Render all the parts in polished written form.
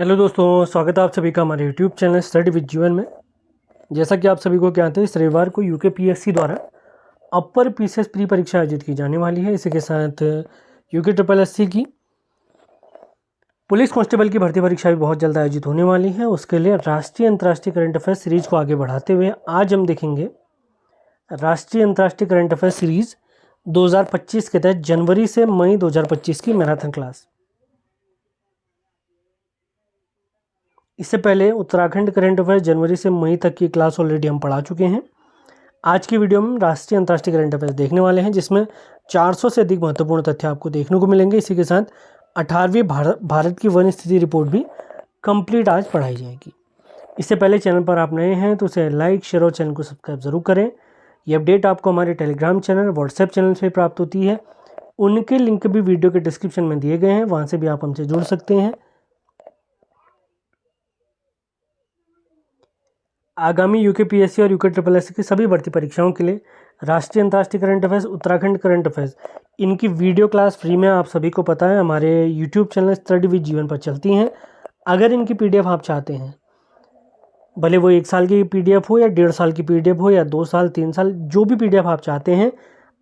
Hello दोस्तों, स्वागत है आप सभी का हमारे यूट्यूब चैनल स्टडी विद जीवन में। जैसा कि आप सभी को जानते हैं, इस रविवार को यूकेपीएससी द्वारा अपर पीसीएस प्री परीक्षा आयोजित की जाने वाली है। इसी के साथ यूके ट्रिपल एससी की पुलिस कांस्टेबल की भर्ती परीक्षा भी बहुत जल्द आयोजित होने वाली है। उसके लिए राष्ट्रीय अंतर्राष्ट्रीय करंट अफेयर सीरीज को आगे बढ़ाते हुए आज हम देखेंगे राष्ट्रीय अंतर्राष्ट्रीय करंट अफेयर सीरीज 2025 के तहत जनवरी से मई 2025 की मैराथन क्लास। इससे पहले उत्तराखंड करंट अफेयर जनवरी से मई तक की क्लास ऑलरेडी हम पढ़ा चुके हैं। आज की वीडियो में राष्ट्रीय अंतर्राष्ट्रीय करंट अफेयर देखने वाले हैं, जिसमें 400 से अधिक महत्वपूर्ण तथ्य आपको देखने को मिलेंगे। इसी के साथ 18वीं भारत की वन स्थिति रिपोर्ट भी कंप्लीट आज पढ़ाई जाएगी। इससे पहले चैनल पर आप नए हैं तो उसे लाइक, शेयर और चैनल को सब्सक्राइब जरूर करें। ये अपडेट आपको हमारे टेलीग्राम चैनल, व्हाट्सएप चैनल से प्राप्त होती है। उनके लिंक भी वीडियो के डिस्क्रिप्शन में दिए गए हैं, वहाँ से भी आप हमसे जुड़ सकते हैं। आगामी यूकेपीएससी और यूके ट्रिपल एससी की सभी भर्ती परीक्षाओं के लिए राष्ट्रीय अंतर्राष्ट्रीय current affairs, Uttarakhand current affairs, इनकी वीडियो क्लास फ्री में आप सभी को पता है हमारे यूट्यूब चैनल स्टडी विद जीवन पर चलती हैं। अगर इनकी पीडीएफ आप चाहते हैं, भले वो 1 साल की पीडीएफ हो या 1.5 साल की पीडीएफ हो या 2 साल 3 साल, जो भी पीडीएफ आप चाहते हैं,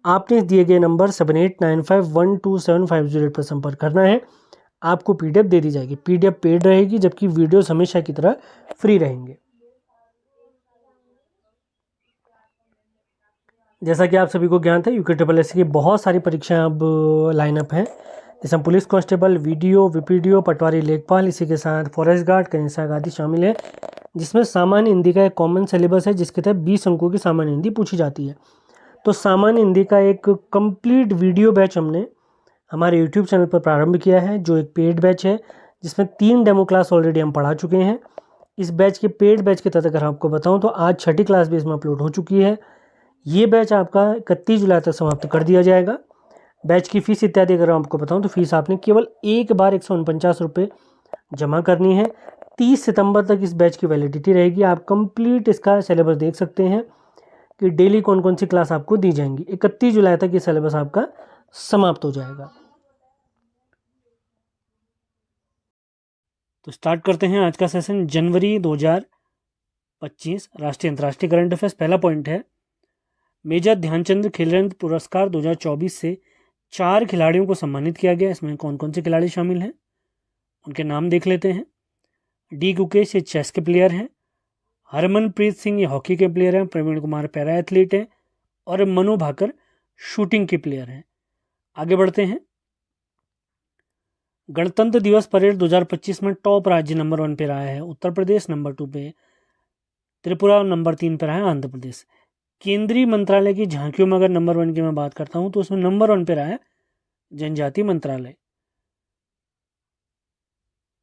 आपने दिए गए नंबर 7895127508 पर संपर्क करना है। आपको पीडीएफ दे दी जाएगी। पीडीएफ पेड रहेगी, जबकि वीडियोस हमेशा की तरह फ्री रहेंगे। जैसा कि आप सभी को ज्ञात है, यूके ट्रिपल एससी की बहुत सारी परीक्षाएं अब लाइनअप हैं, जैसे पुलिस कांस्टेबल, वीडियो, वीपीडीओ, पटवारी लेखपाल, इसी के साथ फॉरेस्ट गार्ड, कनिष्ठ आदि शामिल है। जिसमें सामान्य हिंदी का एक कॉमन सिलेबस है, जिसके तहत 20 अंकों की सामान्य हिंदी पूछी जाती है। तो सामान्य हिंदी का एक कंप्लीट वीडियो बैच हमने हमारे यूट्यूब चैनल पर प्रारंभ किया है, जो एक पेड बैच है, जिसमें 3 डेमो क्लास ऑलरेडी हम पढ़ा चुके हैं। इस बैच के पेड बैच के तहत अगर आपको बताऊं तो आज 6ठी क्लास भी इसमें अपलोड हो चुकी है। ये बैच आपका 31 जुलाई तक समाप्त कर दिया जाएगा। बैच की फ़ीस इत्यादि अगर आपको बताऊं तो फीस आपने केवल एक बार 149 रुपये जमा करनी है। 30 सितंबर तक इस बैच की वैलिडिटी रहेगी। आप कंप्लीट इसका सिलेबस देख सकते हैं कि डेली कौन कौन सी क्लास आपको दी जाएंगी। 31 जुलाई तक ये सिलेबस आपका समाप्त हो जाएगा। तो स्टार्ट करते हैं आज का सेशन। जनवरी 2025 राष्ट्रीय अंतर्राष्ट्रीय करंट अफेयर्स। पहला पॉइंट है, मेजर ध्यानचंद खेल रत्न पुरस्कार 2024 से 4 खिलाड़ियों को सम्मानित किया गया। इसमें कौन कौन से खिलाड़ी शामिल हैं, उनके नाम देख लेते हैं। डी गुकेश ये चेस के प्लेयर हैं, हरमनप्रीत सिंह ये हॉकी के प्लेयर हैं, प्रवीण कुमार पैरा एथलीट हैं, और मनु भाकर शूटिंग के प्लेयर हैं। आगे बढ़ते हैं। गणतंत्र दिवस परेड 2025 में टॉप राज्य नंबर 1 पे रहा है उत्तर प्रदेश, नंबर 2 पे त्रिपुरा, नंबर 3 पे रहा है आंध्र प्रदेश। केंद्रीय मंत्रालय की झांकियों में अगर नंबर 1 की मैं बात करता हूं तो उसमें नंबर 1 पे रहा है जनजातीय मंत्रालय।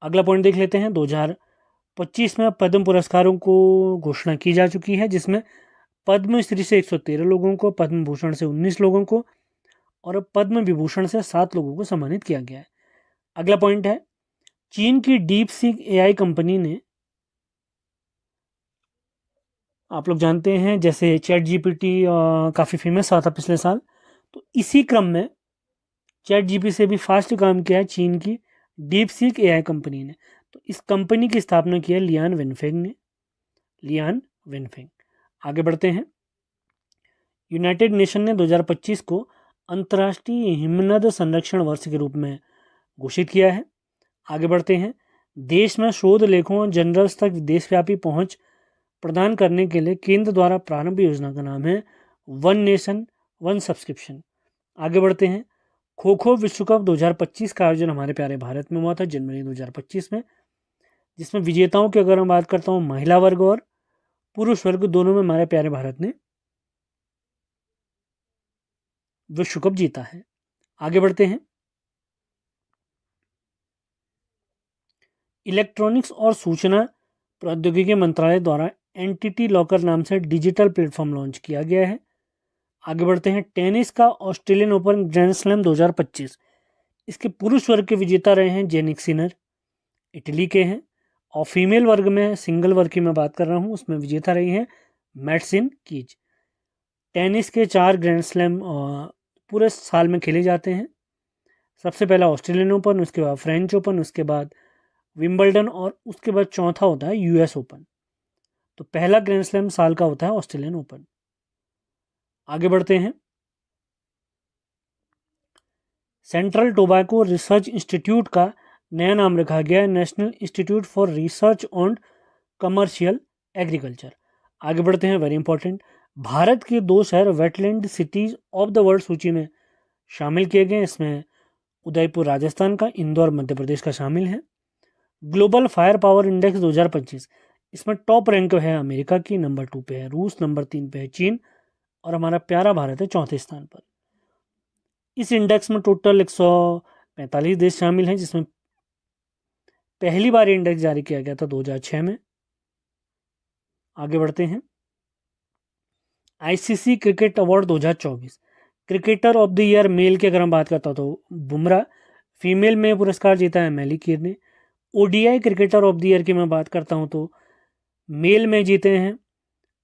अगला पॉइंट देख लेते हैं। 2025 में पद्म पुरस्कारों को घोषणा की जा चुकी है, जिसमें पद्मश्री से 113 लोगों को, पद्म भूषण से 19 लोगों को और पद्म विभूषण से 7 लोगों को सम्मानित किया गया है। अगला पॉइंट है, चीन की डीप सीक एआई कंपनी ने, आप लोग जानते हैं जैसे चैट जीपीटी काफ़ी फेमस हुआ था पिछले साल, तो इसी क्रम में चैट जीपी से भी फास्ट काम किया है चीन की डीप सीक एआई कंपनी ने। तो इस कंपनी की स्थापना की है लियान वेनफेंग ने। आगे बढ़ते हैं। यूनाइटेड नेशन ने 2025 को अंतर्राष्ट्रीय हिमनद संरक्षण वर्ष के रूप में घोषित किया है। आगे बढ़ते हैं। देश में शोध लेखों और जर्नल्स तक देशव्यापी पहुंच प्रदान करने के लिए केंद्र द्वारा प्रारंभ योजना का नाम है वन नेशन वन सब्सक्रिप्शन। आगे बढ़ते हैं। खो खो विश्व कप 2025 का आयोजन हमारे प्यारे भारत में हुआ था जनवरी 2025 में, जिसमें विजेताओं की अगर मैं बात करता हूँ, महिला वर्ग और पुरुष वर्ग दोनों में हमारे प्यारे भारत ने विश्व कप जीता है। आगे बढ़ते हैं। इलेक्ट्रॉनिक्स और सूचना प्रौद्योगिकी मंत्रालय द्वारा एंटिटी लॉकर नाम से डिजिटल प्लेटफॉर्म लॉन्च किया गया है। आगे बढ़ते हैं। टेनिस का ऑस्ट्रेलियन ओपन ग्रैंड स्लैम 2025, इसके पुरुष वर्ग के विजेता रहे हैं जेनिक सिनर, इटली के हैं, और फीमेल वर्ग में सिंगल वर्ग की मैं बात कर रहा हूँ, उसमें विजेता रही हैं मैडसिन कीज। टेनिस के 4 ग्रैंड स्लैम पूरे साल में खेले जाते हैं। सबसे पहला ऑस्ट्रेलियन ओपन, उसके बाद फ्रेंच ओपन, उसके बाद विंबलडन, और उसके बाद चौथा होता है यूएस ओपन। तो पहला ग्रैंड स्लैम साल का होता है ऑस्ट्रेलियन ओपन। आगे बढ़ते हैं। सेंट्रल टोबैको रिसर्च इंस्टीट्यूट का नया नाम रखा गया है national institute for research on commercial agriculture. आगे बढ़ते हैं, वेरी इंपॉर्टेंट। भारत के 2 शहर wetland cities of the world सूची में शामिल किए गए। इसमें उदयपुर राजस्थान का, इंदौर मध्य प्रदेश का शामिल है। ग्लोबल फायर पावर इंडेक्स 2025, इसमें टॉप रैंक है अमेरिका की, नंबर 2 पे है रूस, नंबर 3 पे है चीन, और हमारा प्यारा भारत है चौथे स्थान पर। इस इंडेक्स में टोटल 145 देश शामिल हैं, जिसमें पहली बार इंडेक्स जारी किया गया था 2006 में। आगे बढ़ते हैं। ICC cricket award 2024, cricketer of the year male की अगर हम बात करता हूं तो बुमराह, फीमेल में पुरस्कार जीता है मैली कीर ने। ODI cricketer of the year की मैं बात करता हूं तो मेल में जीते हैं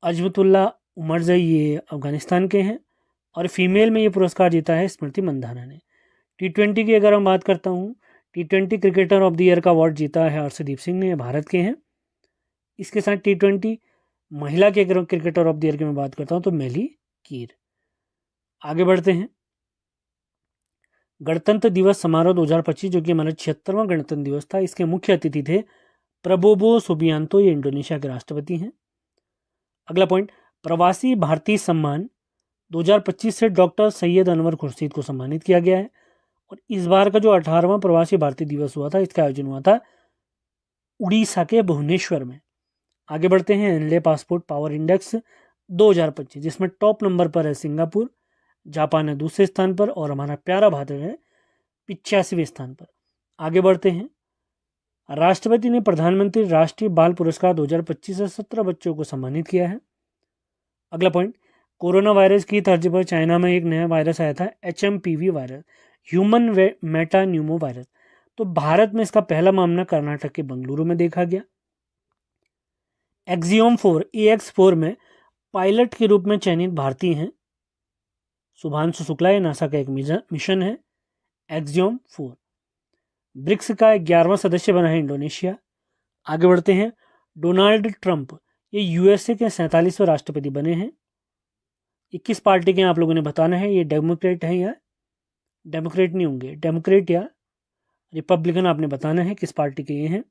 अजमतुल्ला उमरजई, ये अफगानिस्तान के हैं, और फीमेल में ये पुरस्कार जीता है स्मृति मंधाना ने। टी20 की अगर हम बात करता हूँ, टी20 क्रिकेटर ऑफ द ईयर का अवार्ड जीता है हर्षदीप सिंह ने, भारत के हैं। इसके साथ टी20 महिला के क्रिकेटर ऑफ द ईयर की मैं बात करता हूँ तो मैली कीर। आगे बढ़ते हैं। गणतंत्र दिवस समारोह 2025, जो कि हमारा 76वां गणतंत्र दिवस था, इसके मुख्य अतिथि थे प्रबोवो सुबियांतो, ये इंडोनेशिया के राष्ट्रपति हैं। अगला पॉइंट, प्रवासी भारतीय सम्मान 2025 से डॉक्टर सैयद अनवर खुर्शीद को सम्मानित किया गया है। और इस बार का जो 18वां प्रवासी भारतीय दिवस हुआ था, इसका आयोजन हुआ था उड़ीसा के भुवनेश्वर में। आगे बढ़ते हैं। एनले पासपोर्ट पावर इंडेक्स 2025, जिसमें टॉप नंबर पर है सिंगापुर, जापान है दूसरे स्थान पर, और हमारा प्यारा भारत है 85वें स्थान पर। आगे बढ़ते हैं। राष्ट्रपति ने प्रधानमंत्री राष्ट्रीय बाल पुरस्कार 2025 से 17 बच्चों को सम्मानित किया है। अगला पॉइंट, कोरोना वायरस की तर्ज पर चाइना में एक नया वायरस आया था, HMPV virus, human Meta Numa virus. तो भारत में इसका पहला मामला कर्नाटक के बेंगलुरु में देखा गया। एक्सियोम 4 AX4 में पायलट के रूप में चयनित भारतीय हैं शुभांशु शुक्ला, ये नासा का एक मिशन है एक्सियोम 4। ब्रिक्स का 11वां सदस्य बना है इंडोनेशिया। आगे बढ़ते हैं। डोनाल्ड ट्रंप, ये यूएसए के 47वें राष्ट्रपति बने हैं। ये किस पार्टी के हैं आप लोगों ने बताना है, ये डेमोक्रेट हैं या डेमोक्रेट नहीं होंगे, डेमोक्रेट या रिपब्लिकन आपने बताना है किस पार्टी के ये हैं।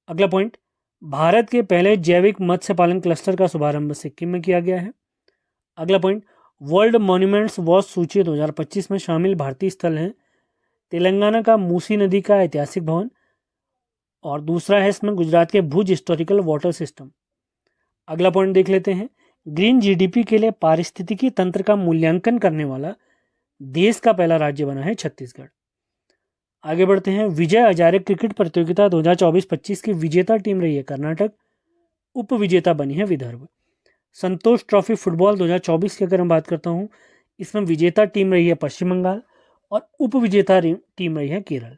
अगला पॉइंट, भारत के पहले जैविक मत्स्य पालन क्लस्टर का शुभारंभ सिक्किम में किया गया है। अगला पॉइंट, वर्ल्ड मॉन्यूमेंट्स वॉच सूची 2025 में शामिल भारतीय स्थल हैं तेलंगाना का मूसी नदी का ऐतिहासिक भवन, और दूसरा है इसमें गुजरात के भुज हिस्टोरिकल वाटर सिस्टम। अगला पॉइंट देख लेते हैं। ग्रीन जीडीपी के लिए पारिस्थितिकी तंत्र का मूल्यांकन करने वाला देश का पहला राज्य बना है छत्तीसगढ़। आगे बढ़ते हैं। विजय हजारे क्रिकेट प्रतियोगिता 2024-25 की विजेता टीम रही है कर्नाटक, उप विजेता बनी है विदर्भ। संतोष ट्रॉफी फुटबॉल 2024 की अगर मैं बात करता हूं, इसमें विजेता टीम रही है पश्चिम बंगाल, और उप विजेता टीम रही है केरल।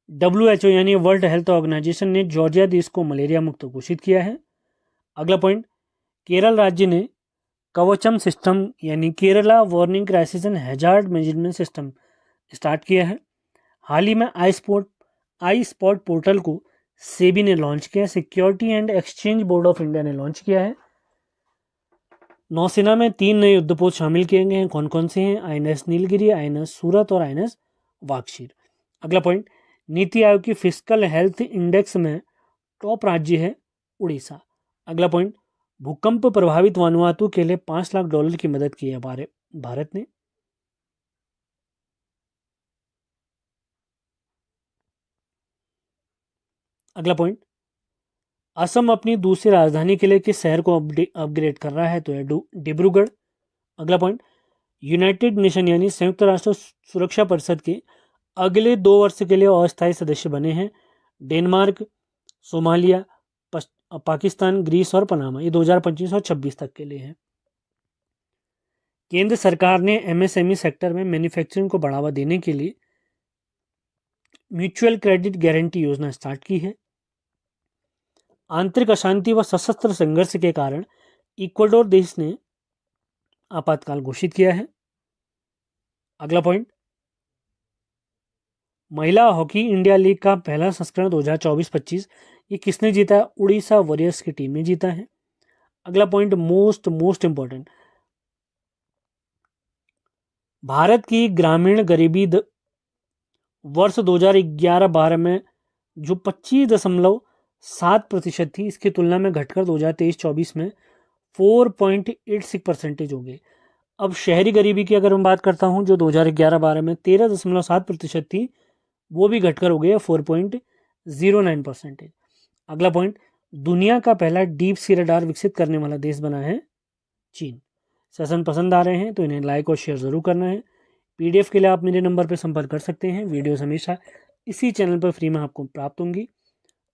WHO यानी वर्ल्ड हेल्थ ऑर्गेनाइजेशन ने जॉर्जिया देश को मलेरिया मुक्त घोषित किया है। अगला पॉइंट, केरल राज्य ने कवचम सिस्टम यानी Kerala warning crisis and hazard management system start किया है। हाल ही में आई स्पॉट पोर्टल को सेबी ने लॉन्च किया, security and exchange board of India ने लॉन्च किया है। नौसेना में 3 नए युद्धपोत शामिल किए गए हैं, कौन कौन से हैं, INS नीलगिरी, INS सूरत और INS वागशीर। अगला पॉइंट, नीति आयोग की फिस्कल हेल्थ इंडेक्स में टॉप राज्य है उड़ीसा। अगला पॉइंट, भूकंप प्रभावित वानुआतू के लिए $5 लाख की मदद की है भारत ने। अगला पॉइंट, असम अपनी दूसरी राजधानी के लिए किस शहर को अपग्रेड कर रहा है, तो है डिब्रूगढ़। अगला पॉइंट, यूनाइटेड नेशन यानी संयुक्त राष्ट्र सुरक्षा परिषद के अगले 2 वर्ष के लिए अस्थायी सदस्य बने हैं डेनमार्क, सोमालिया, पाकिस्तान, ग्रीस और पनामा। ये 2025 और 26 तक के लिए है। केंद्र सरकार ने MSME सेक्टर में मैन्युफैक्चरिंग को बढ़ावा देने के लिए म्यूचुअल क्रेडिट गारंटी योजना स्टार्ट की है। आंतरिक अशांति व सशस्त्र संघर्ष के कारण इक्वाडोर देश ने आपातकाल घोषित किया है। अगला पॉइंट, महिला हॉकी इंडिया लीग का पहला संस्करण 2024-25 ये किसने जीता है? उड़ीसा वॉरियर्स की टीम ने जीता है। अगला पॉइंट मोस्ट इंपॉर्टेंट, भारत की ग्रामीण गरीबी वर्ष 2011-12 में जो 25.7% थी, इसकी तुलना में घटकर 2023-24 में 4.86% हो गई। अब शहरी गरीबी की अगर मैं बात करता हूं, जो 2011-12 में 13.7% थी, वो भी घटकर हो गई है 4.09%। अगला पॉइंट, दुनिया का पहला डीप सी रडार विकसित करने वाला देश बना है चीन। सेशन पसंद आ रहे हैं तो इन्हें लाइक और शेयर जरूर करना है। पीडीएफ के लिए आप मेरे नंबर पर संपर्क कर सकते हैं। वीडियोस हमेशा इसी चैनल पर फ्री में आपको प्राप्त होंगी।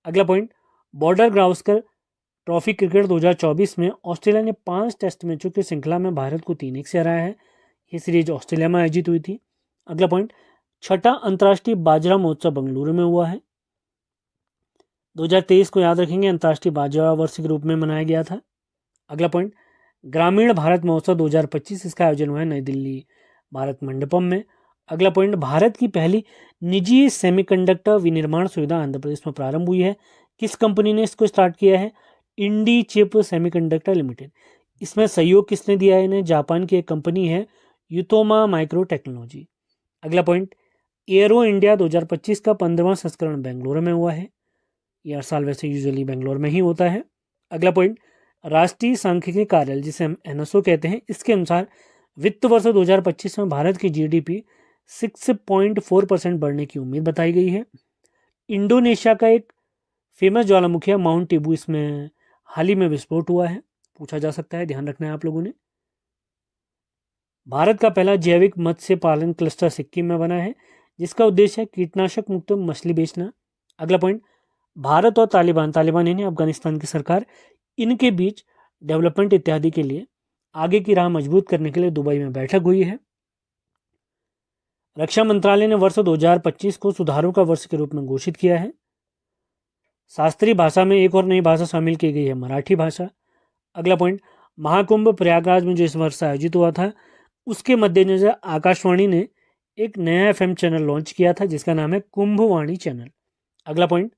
अगला point, border Gavaskar trophy cricket 2024 में ऑस्ट्रेलिया ने 5 टेस्ट मैचों की श्रृंखला में भारत को 3-1 से हराया है। ये सीरीज ऑस्ट्रेलिया में आयोजित हुई थी। अगला पॉइंट, छठा अंतर्राष्ट्रीय बाजरा महोत्सव बेंगलुरु में हुआ है। 2023 को याद रखेंगे, अंतर्राष्ट्रीय बाजरा वर्ष के रूप में मनाया गया था। अगला पॉइंट, ग्रामीण भारत महोत्सव 2025, इसका आयोजन हुआ है नई दिल्ली भारत मंडपम में। अगला पॉइंट, भारत की पहली निजी सेमीकंडक्टर विनिर्माण सुविधा आंध्र प्रदेश में प्रारंभ हुई है। किस कंपनी ने इसको स्टार्ट किया है? इंडी चिप सेमीकंडक्टर लिमिटेड। इसमें सहयोग किसने दिया है इन्हें? जापान की एक कंपनी है यूतोमा माइक्रो टेक्नोलॉजी। अगला पॉइंट, एयरो इंडिया 2025 का 15वां संस्करण बेंगलुरु में हुआ है। ये हर साल वैसे यूजुअली बेंगलुरु में ही होता है। अगला पॉइंट, राष्ट्रीय सांख्यिकी कार्यालय जिसे हम एनएसओ कहते हैं, इसके अनुसार वित्त वर्ष 2025 में भारत की जीडीपी 6.4% बढ़ने की उम्मीद बताई गई है। इंडोनेशिया का एक फेमस ज्वालामुखी है माउंट टेबू, इसमें हाल ही में विस्फोट हुआ है, पूछा जा सकता है, ध्यान रखना है आप लोगों ने। भारत का पहला जैविक मत्स्य पालन क्लस्टर सिक्किम में बना है, जिसका उद्देश्य है कीटनाशक मुक्त मछली बेचना। अगला पॉइंट, भारत और तालिबान यानी अफगानिस्तान की सरकार, इनके बीच डेवलपमेंट इत्यादि के लिए आगे की राह मजबूत करने के लिए दुबई में बैठक हुई है। रक्षा मंत्रालय ने वर्ष 2025 को सुधारों का वर्ष के रूप में घोषित किया है। शास्त्रीय भाषा में एक और नई भाषा शामिल की गई है, मराठी भाषा। अगला पॉइंट, महाकुंभ प्रयागराज में जो इस वर्ष आयोजित हुआ था, उसके मद्देनजर आकाशवाणी ने एक नया एफएम चैनल लॉन्च किया था, जिसका नाम है कुंभवाणी चैनल। अगला पॉइंट,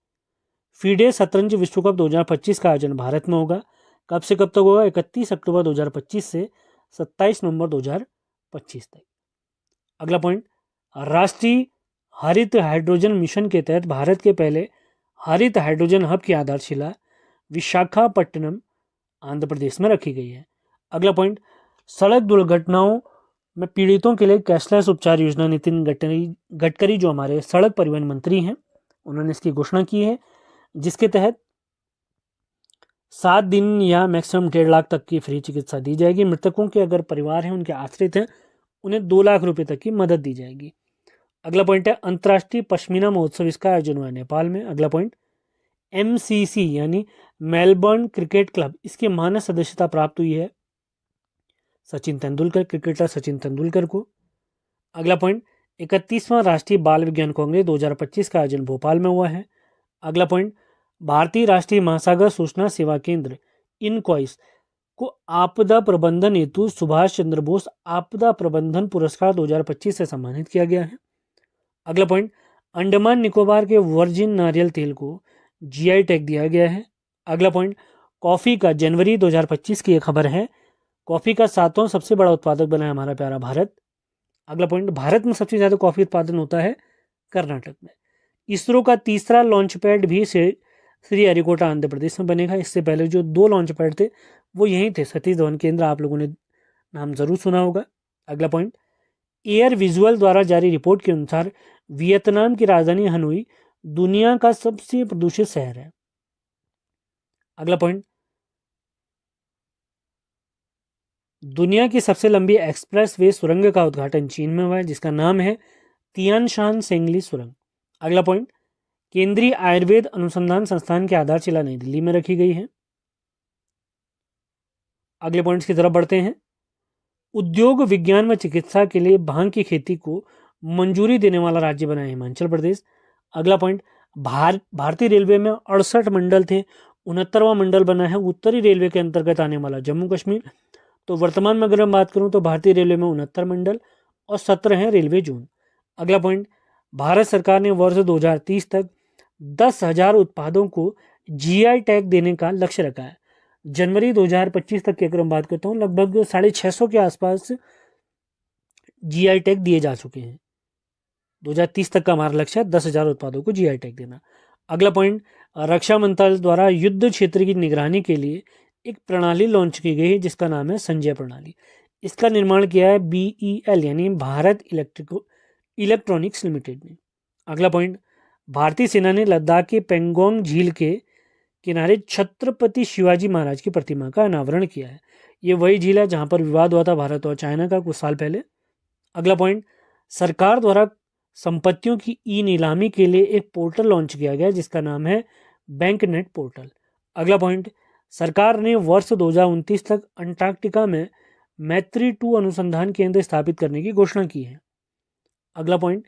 फीडे शतरंज विश्व कप 2025 का आयोजन भारत में होगा। कब से कब तक होगा? 31 अक्टूबर 2025 से 27 नवंबर 2025 तक। अगला पॉइंट, राष्ट्रीय हरित हाइड्रोजन मिशन के तहत भारत के पहले हरित हाइड्रोजन हब की आधारशिला विशाखापट्टनम आंध्र प्रदेश में रखी गई है। अगला पॉइंट, सड़क दुर्घटनाओं में पीड़ितों के लिए कैशलेस उपचार योजना नितिन गडकरी जो हमारे सड़क परिवहन मंत्री हैं, उन्होंने इसकी घोषणा की है, जिसके तहत 7 दिन या मैक्सिमम 1.5 लाख तक की फ्री चिकित्सा दी जाएगी। मृतकों के अगर परिवार हैं, उनके आश्रित हैं, उन्हें 2 लाख रुपए तक की मदद दी जाएगी। अगला पॉइंट है अंतर्राष्ट्रीय पश्मीना महोत्सव, इसका आयोजन हुआ है नेपाल में। अगला पॉइंट, एमसीसी यानी मेलबर्न क्रिकेट क्लब, इसकी मानद सदस्यता प्राप्त हुई है सचिन तेंदुलकर, क्रिकेटर सचिन तेंदुलकर को। अगला पॉइंट, 31वां राष्ट्रीय बाल विज्ञान कांग्रेस 2025 का आयोजन भोपाल में हुआ है। अगला पॉइंट, भारतीय राष्ट्रीय महासागर सूचना सेवा केंद्र इनकॉइस को आपदा प्रबंधन हेतु सुभाष चंद्र बोस आपदा प्रबंधन पुरस्कार 2025 से सम्मानित किया गया है। अगला पॉइंट, अंडमान निकोबार के वर्जिन नारियल तेल को जीआई टैग दिया गया है। अगला पॉइंट, कॉफी का जनवरी 2025 की एक खबर है, कॉफी का 7वां सबसे बड़ा उत्पादक बना है हमारा प्यारा भारत। अगला पॉइंट, भारत में सबसे ज्यादा कॉफी उत्पादन होता है कर्नाटक में। इसरो का तीसरा लॉन्च पैड भी श्रीहरिकोटा आंध्र प्रदेश में बनेगा। इससे पहले जो 2 लॉन्च पैड थे वो यहीं थे, सतीश धवन केंद्र, आप लोगों ने नाम जरूर सुना होगा। अगला पॉइंट, एयर विजुअल द्वारा जारी रिपोर्ट के अनुसार वियतनाम की राजधानी हनोई दुनिया का सबसे प्रदूषित शहर है। अगला पॉइंट, दुनिया की सबसे लंबी एक्सप्रेसवे सुरंग का उद्घाटन चीन में हुआ है, जिसका नाम है तियानशान सेंगली सुरंग। अगला पॉइंट, केंद्रीय आयुर्वेद अनुसंधान संस्थान की आधारशिला नई दिल्ली में रखी गई है। अगले पॉइंट्स की तरफ बढ़ते हैं। उद्योग विज्ञान व चिकित्सा के लिए भांग की खेती को मंजूरी देने वाला राज्य बना है हिमाचल प्रदेश। अगला पॉइंट, भारतीय रेलवे में 68 मंडल थे, 69वां मंडल बना है उत्तरी रेलवे के अंतर्गत आने वाला जम्मू कश्मीर। तो वर्तमान में अगर मैं बात करूं तो भारतीय रेलवे में 69 मंडल और 17 हैं रेलवे जोन। अगला पॉइंट, भारत सरकार ने वर्ष 2030 तक 10,000 उत्पादों को जीआई टैग देने का लक्ष्य रखा है। जनवरी 2025 तक की अगर मैं बात करता हूँ, लगभग 650 के आसपास जीआई टैग दिए जा चुके हैं। 2030 तक का हमारा लक्ष्य है 10,000 उत्पादों को जीआई टैग देना। अगला पॉइंट, रक्षा मंत्रालय द्वारा युद्ध क्षेत्र की निगरानी के लिए एक प्रणाली लॉन्च की गई है जिसका नाम है संजय प्रणाली। इसका निर्माण किया है BEL यानी भारत इलेक्ट्रॉनिक्स लिमिटेड ने। अगला पॉइंट, भारतीय सेना ने लद्दाख के पेंगोंग झील के किनारे छत्रपति शिवाजी महाराज की प्रतिमा का अनावरण किया है। ये वही झील है जहां पर विवाद हुआ था भारत और चाइना का कुछ साल पहले। अगला पॉइंट, सरकार द्वारा संपत्तियों की ई नीलामी के लिए एक पोर्टल लॉन्च किया गया जिसका नाम है बैंक नेट पोर्टल। अगला पॉइंट, सरकार ने वर्ष 2029 तक अंटार्कटिका में मैत्री 2 अनुसंधान केंद्र स्थापित करने की घोषणा की है। अगला पॉइंट,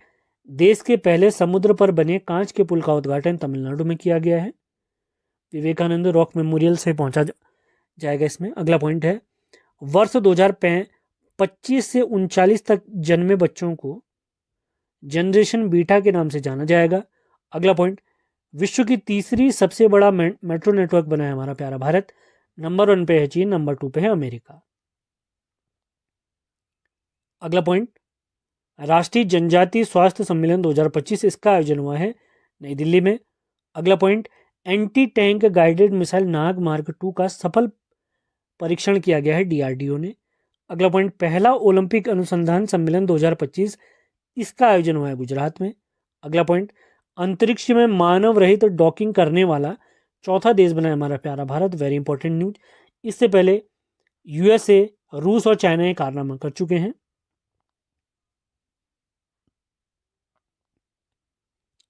देश के पहले समुद्र पर बने कांच के पुल का उद्घाटन तमिलनाडु में किया गया है। विवेकानंद रॉक मेमोरियल से पहुंचा जाएगा इसमें। अगला पॉइंट है, वर्ष 2025 से 39 तक जन्मे बच्चों को जनरेशन बीटा के नाम से जाना जाएगा। अगला पॉइंट, विश्व की तीसरी सबसे बड़ा मेट्रो नेटवर्क बना है हमारा प्यारा भारत। नंबर 1 पे है चीन, नंबर 2 पे है अमेरिका। अगला पॉइंट, राष्ट्रीय जनजातीय स्वास्थ्य सम्मेलन 2025, इसका आयोजन हुआ है नई दिल्ली में। अगला point, anti tank guided missile Nag mark 2 का सफल परीक्षण किया गया है DRDO ने। अगला पॉइंट, पहला ओलंपिक अनुसंधान सम्मेलन 2025, इसका आयोजन हुआ है गुजरात में। अगला पॉइंट, अंतरिक्ष में मानव रहित डॉकिंग करने वाला चौथा देश बना है हमारा प्यारा भारत। Very important news. इससे पहले USA, रूस और चाइना ये कारनामा कर चुके हैं।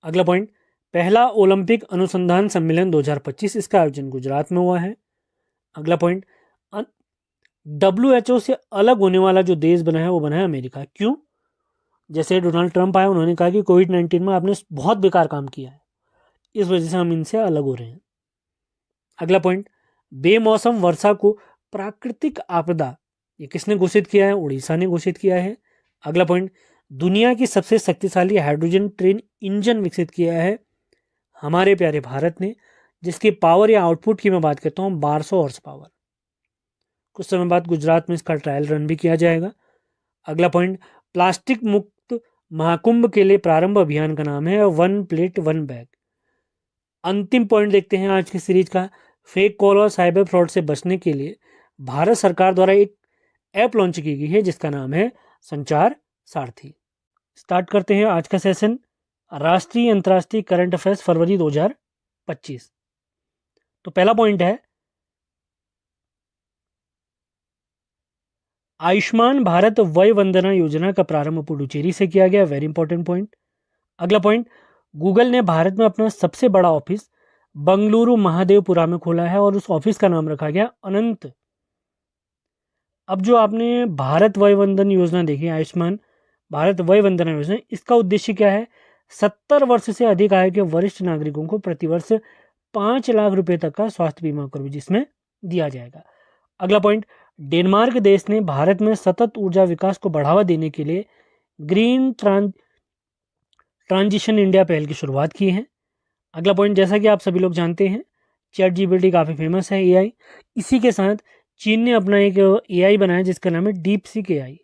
अगला पॉइंट, पहला ओलंपिक अनुसंधान सम्मेलन 2025, इसका आयोजन गुजरात में हुआ है। अगला पॉइंट, WHO से अलग होने वाला जो देश बना है वो बना है अमेरिका। क्यों? जैसे डोनाल्ड ट्रंप आए, उन्होंने कहा कि कोविड-19 में आपने बहुत बेकार काम किया है, इस वजह से हम इनसे अलग हो रहे हैं। अगला पॉइंट, बेमौसम वर्षा को प्राकृतिक आपदा, ये किसने घोषित किया है? उड़ीसा ने घोषित किया है। अगला पॉइंट, दुनिया की सबसे शक्तिशाली हाइड्रोजन ट्रेन इंजन विकसित किया है हमारे प्यारे भारत ने, जिसके पावर या आउटपुट की मैं बात करता हूँ 1200 हॉर्स पावर। कुछ समय बाद गुजरात में इसका ट्रायल रन भी किया जाएगा। अगला पॉइंट, प्लास्टिक मुक्त महाकुंभ के लिए प्रारंभ अभियान का नाम है 1 प्लेट 1 बैग। अंतिम पॉइंट देखते हैं आज की सीरीज का। फेक कॉल और साइबर फ्रॉड से बचने के लिए भारत सरकार द्वारा एक ऐप लॉन्च की गई है जिसका नाम है संचार सारथी। स्टार्ट करते हैं आज का सेशन, राष्ट्रीय अंतर्राष्ट्रीय करंट अफेयर्स फरवरी 2025। तो पहला पॉइंट है, आयुष्मान भारत वय वंदना योजना का प्रारंभ पुडुचेरी से किया गया। Very important point. अगला पॉइंट, गूगल ने भारत में अपना सबसे बड़ा ऑफिस बंगलुरु महादेवपुरा में खोला है और उस ऑफिस का नाम रखा गया अनंत। अब जो आपने भारत वय वंदन योजना देखी, आयुष्मान भारत वय वंदना योजना, इसका उद्देश्य क्या है? 70 वर्ष से अधिक आयु के वरिष्ठ नागरिकों को प्रतिवर्ष 5 लाख रुपए तक का स्वास्थ्य बीमा कवरेज जिसमें दिया जाएगा। अगला पॉइंट, डेनमार्क देश ने भारत में सतत ऊर्जा विकास को बढ़ावा देने के लिए ग्रीन ट्रांजिशन इंडिया पहल की शुरुआत की है। अगला पॉइंट, जैसा कि आप सभी लोग जानते हैं, ChatGPT काफ़ी फेमस है AI। इसी के साथ चीन ने अपना एक AI बनाया जिसका नाम है DeepSeek AI।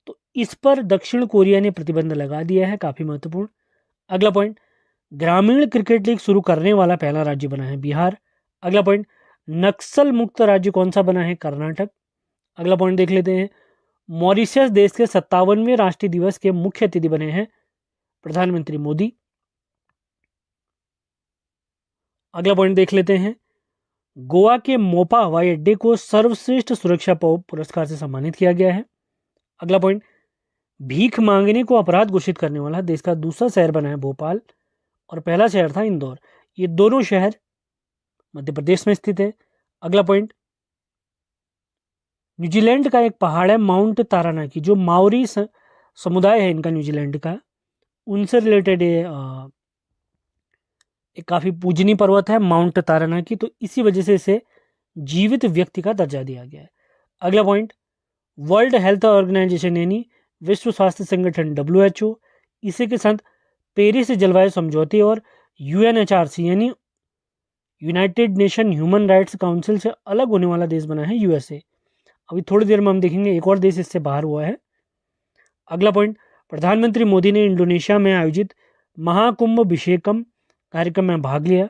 तो इस पर दक्षिण कोरिया ने प्रतिबंध लगा दिया है, काफ़ी महत्वपूर्ण। अगला पॉइंट, ग्रामीण क्रिकेट लीग शुरू करने वाला पहला राज्य बना है बिहार। अगला पॉइंट, नक्सल मुक्त राज्य कौन सा बना है? कर्नाटक। अगला पॉइंट देख लेते हैं, मॉरिशस देश के 57वें राष्ट्रीय दिवस के मुख्य अतिथि बने हैं प्रधानमंत्री मोदी। अगला पॉइंट देख लेते हैं, गोवा के मोपा हवाई अड्डे को सर्वश्रेष्ठ सुरक्षा पुरस्कार से सम्मानित किया गया है। अगला पॉइंट, भीख मांगने को अपराध घोषित करने वाला देश का दूसरा शहर बना है भोपाल और पहला शहर था इंदौर। ये दोनों शहर मध्य प्रदेश में स्थित है। अगला पॉइंट, न्यूजीलैंड का एक पहाड़ है माउंट तारानाकी, जो माओरी समुदाय है इनका न्यूजीलैंड का, उनसे रिलेटेड एक काफ़ी पूजनीय पर्वत है माउंट तारानाकी, तो इसी वजह से इसे जीवित व्यक्ति का दर्जा दिया गया है। अगला पॉइंट, वर्ल्ड हेल्थ ऑर्गेनाइजेशन यानी विश्व स्वास्थ्य संगठन WHO, इसी के साथ पेरिस जलवायु समझौते और यूएनएचआरसी यानी United nation human rights council से अलग होने वाला देश बना है यूएसए। अभी थोड़ी देर में हम देखेंगे एक और देश इससे बाहर हुआ है। अगला पॉइंट, प्रधानमंत्री मोदी ने इंडोनेशिया में आयोजित महाकुंभ अभिषेकम कार्यक्रम में भाग लिया।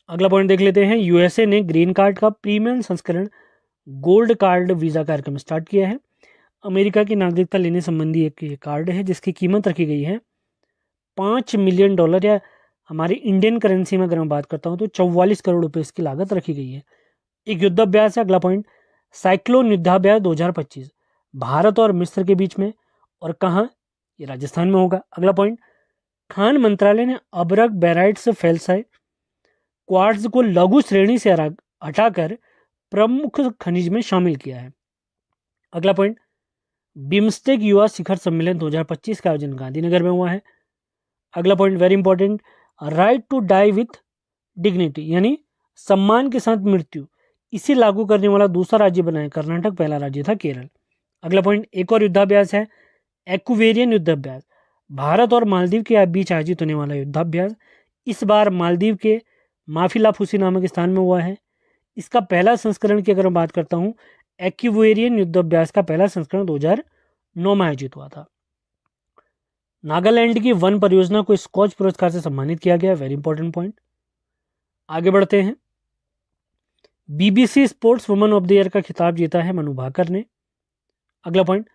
अगला पॉइंट देख लेते हैं, यूएसए ने ग्रीन कार्ड का प्रीमियम संस्करण गोल्ड कार्ड वीजा कार्यक्रम स्टार्ट किया है। अमेरिका की नागरिकता लेने संबंधी एक ये कार्ड है जिसकी कीमत रखी गई है $5 मिलियन, या हमारी इंडियन करेंसी में अगर मैं बात करता हूँ तो 44 करोड़ रुपए इसकी लागत रखी गई है। एक युद्धाभ्यास है। अगला पॉइंट, साइक्लोन युद्धाभ्यास 2025 भारत और मिस्र के बीच में, और कहाँ, ये राजस्थान में होगा। अगला पॉइंट, खान मंत्रालय ने अबरक बेराइट्स फेल्साई क्वार्ट्ज को लघु श्रेणी से हटाकर प्रमुख खनिज में शामिल किया है। अगला पॉइंट, बिम्स्टेक युवा शिखर सम्मेलन 2025 का आयोजन गांधीनगर में हुआ है। अगला point very important, right to die with dignity यानी सम्मान के साथ मृत्यु, इसे लागू करने वाला दूसरा राज्य बना है कर्नाटक, पहला राज्य था केरल। अगला पॉइंट, एक और युद्धाभ्यास है एक्वेरियन युद्धाभ्यास, भारत और मालदीव के बीच आयोजित होने वाला युद्धाभ्यास। इस बार मालदीव के माफिलाफूसी नामक स्थान में हुआ है। इसका पहला संस्करण की अगर मैं बात करता हूँ, एक्वेरियन युद्धाभ्यास का पहला संस्करण 2009 में आयोजित हुआ था। नागालैंड की वन परियोजना को स्कॉच पुरस्कार से सम्मानित किया गया, वेरी इंपॉर्टेंट पॉइंट। आगे बढ़ते हैं, BBC sports woman of the year का खिताब जीता है मनु भाकर ने। अगला पॉइंट,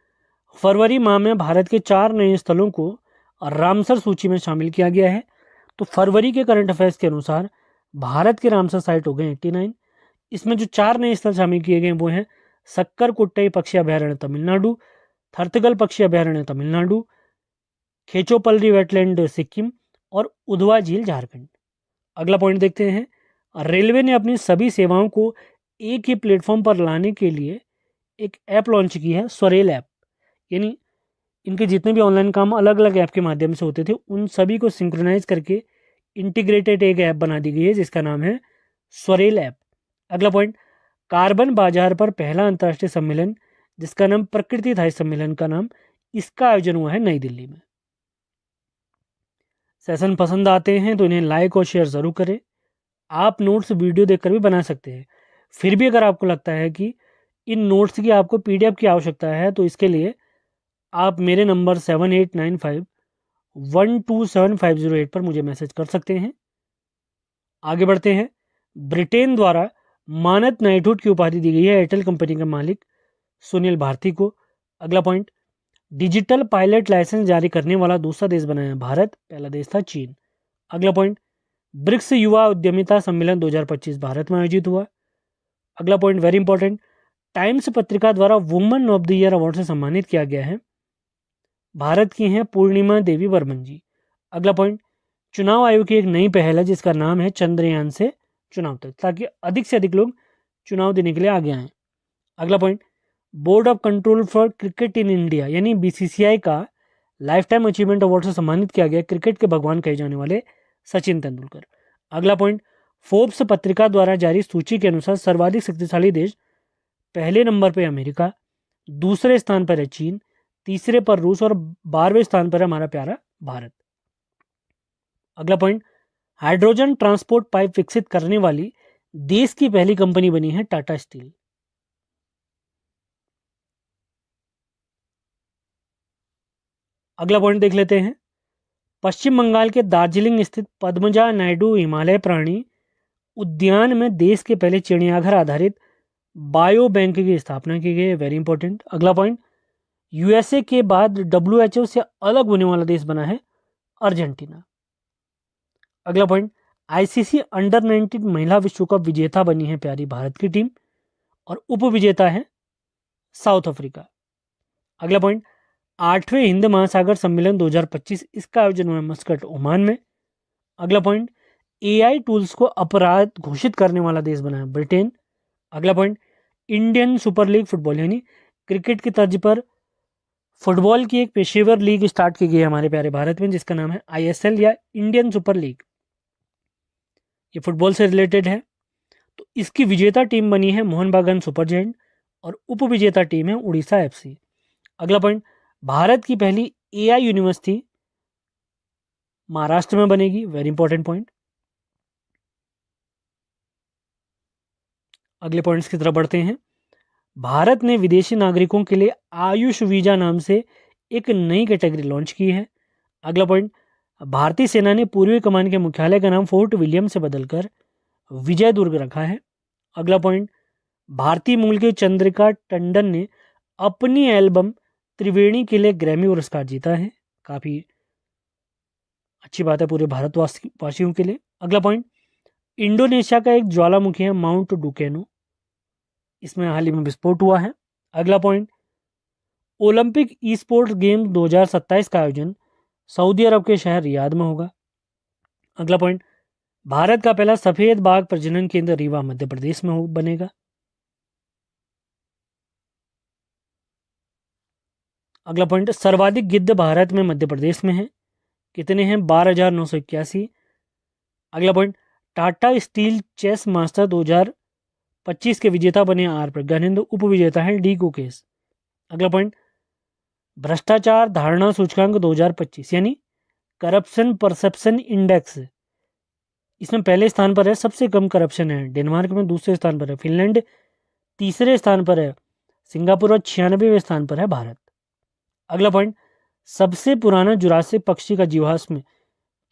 फरवरी माह में भारत के 4 नए स्थलों को रामसर सूची में शामिल किया गया है। तो फरवरी के करंट अफेयर्स के अनुसार भारत के रामसर साइट हो गए 89। इसमें जो 4 नए स्थल शामिल किए गए वो हैं सक्कर कुट्टई पक्षी अभ्यारण्य तमिलनाडु, थर्तगल पक्षी अभ्यारण्य तमिलनाडु, खेचोपल्ली वेटलैंड सिक्किम और उधवा झील झारखंड। अगला पॉइंट देखते हैं, रेलवे ने अपनी सभी सेवाओं को एक ही प्लेटफॉर्म पर लाने के लिए एक ऐप लॉन्च की है, स्वरेल ऐप। यानी इनके जितने भी ऑनलाइन काम अलग अलग ऐप के माध्यम से होते थे उन सभी को सिंक्रोनाइज करके इंटीग्रेटेड एक ऐप बना दी गई है जिसका नाम है स्वरेल ऐप। अगला पॉइंट, कार्बन बाजार पर पहला अंतर्राष्ट्रीय सम्मेलन जिसका नाम प्रकृति था, इस सम्मेलन का नाम, इसका आयोजन हुआ है नई दिल्ली में। सेशन पसंद आते हैं तो इन्हें लाइक और शेयर ज़रूर करें। आप नोट्स वीडियो देखकर भी बना सकते हैं। फिर भी अगर आपको लगता है कि इन नोट्स की आपको पीडीएफ की आवश्यकता है तो इसके लिए आप मेरे नंबर 7895127508 पर मुझे मैसेज कर सकते हैं। आगे बढ़ते हैं, ब्रिटेन द्वारा मानद नाइटहुड की उपाधि दी गई है एयरटेल कंपनी के मालिक सुनील भारती को। अगला पॉइंट, डिजिटल पायलट लाइसेंस जारी करने वाला दूसरा देश बनाया भारत, पहला देश था चीन। अगला पॉइंट, ब्रिक्स युवा उद्यमिता सम्मेलन 2025 भारत में आयोजित हुआ। अगला पॉइंट वेरी इंपॉर्टेंट, टाइम्स पत्रिका द्वारा woman of the year award से सम्मानित किया गया है, भारत की हैं पूर्णिमा देवी बर्मन जी। अगला पॉइंट, चुनाव आयोग की एक नई पहल है जिसका नाम है चंद्रयान से चुनाव तक, ताकि अधिक से अधिक लोग चुनाव देने के लिए आगे आएँ। अगला point, board of control for cricket in India यानी बीसीसीआई का लाइफ टाइम अचीवमेंट अवार्ड से सम्मानित किया गया क्रिकेट के भगवान कहे जाने वाले सचिन तेंदुलकर। अगला पॉइंट, फोर्ब्स पत्रिका द्वारा जारी सूची के अनुसार सर्वाधिक शक्तिशाली देश, पहले नंबर पर अमेरिका, दूसरे स्थान पर है चीन, तीसरे पर रूस और 12वें स्थान पर है हमारा प्यारा भारत। अगला पॉइंट, हाइड्रोजन ट्रांसपोर्ट पाइप विकसित करने वाली देश की पहली कंपनी बनी है टाटा स्टील। अगला पॉइंट देख लेते हैं, पश्चिम बंगाल के दार्जिलिंग स्थित पद्मजा नायडू हिमालय प्राणी उद्यान में देश के पहले चिड़ियाघर आधारित बायो बैंक की स्थापना की गई है, वेरी इंपॉर्टेंट। अगला पॉइंट, यूएसए के बाद डब्ल्यूएचओ से अलग होने वाला देश बना है अर्जेंटीना। अगला पॉइंट, आईसीसी अंडर 19 महिला विश्व कप विजेता बनी है प्यारी भारत की टीम और उप विजेता है साउथ अफ्रीका। अगला पॉइंट, 8वें हिंद महासागर सम्मेलन 2025 इसका आयोजन हुआ मस्कट ओमान में। अगला पॉइंट, एआई टूल्स को अपराध घोषित करने वाला देश बना है ब्रिटेन। अगला point, Indian super league football यानी क्रिकेट की तर्ज पर फुटबॉल की एक पेशेवर लीग स्टार्ट की गई है हमारे प्यारे भारत में जिसका नाम है आईएसएल या इंडियन सुपर लीग। ये फुटबॉल से रिलेटेड है। तो इसकी विजेता टीम बनी है मोहन बागान सुपर जायंट और उप विजेता टीम है उड़ीसा एफसी। अगला पॉइंट, भारत की पहली एआई यूनिवर्सिटी महाराष्ट्र में बनेगी, वेरी इंपॉर्टेंट पॉइंट। अगले पॉइंट्स की तरफ बढ़ते हैं। भारत ने विदेशी नागरिकों के लिए आयुष वीजा नाम से एक नई कैटेगरी लॉन्च की है। अगला पॉइंट, भारतीय सेना ने पूर्वी कमान के मुख्यालय का नाम फोर्ट विलियम से बदलकर विजय दुर्ग रखा है। अगला पॉइंट, भारतीय मूल के चंद्रिका टंडन ने अपनी एल्बम त्रिवेणी के लिए ग्रैमी पुरस्कार जीता है। काफी अच्छी बात है पूरे भारतवासियों के लिए। अगला पॉइंट, इंडोनेशिया का एक ज्वालामुखी है माउंट डुकेनो, इसमें हाल ही में विस्फोट हुआ है। अगला point, Olympic e sports game 2027 का आयोजन सऊदी अरब के शहर रियाद में होगा। अगला पॉइंट, भारत का पहला सफेद बाघ प्रजनन केंद्र रीवा मध्य प्रदेश में बनेगा। अगला पॉइंट, सर्वाधिक गिद्ध भारत में मध्य प्रदेश में है, कितने हैं? 12,981। अगला point, Tata steel chess master 2025 के विजेता बने आर प्रज्ञानंद, उप विजेता हैं डी गुकेश। अगला पॉइंट, भ्रष्टाचार धारणा सूचकांक 2025 यानी करप्शन परसेप्शन इंडेक्स, इसमें पहले स्थान पर है, सबसे कम करप्शन है। डेनमार्क में दूसरे स्थान पर है फिनलैंड, तीसरे स्थान पर है सिंगापुर और 96वें स्थान पर है भारत। अगला पॉइंट, सबसे पुराना जुरासिक पक्षी का जीवाश्म में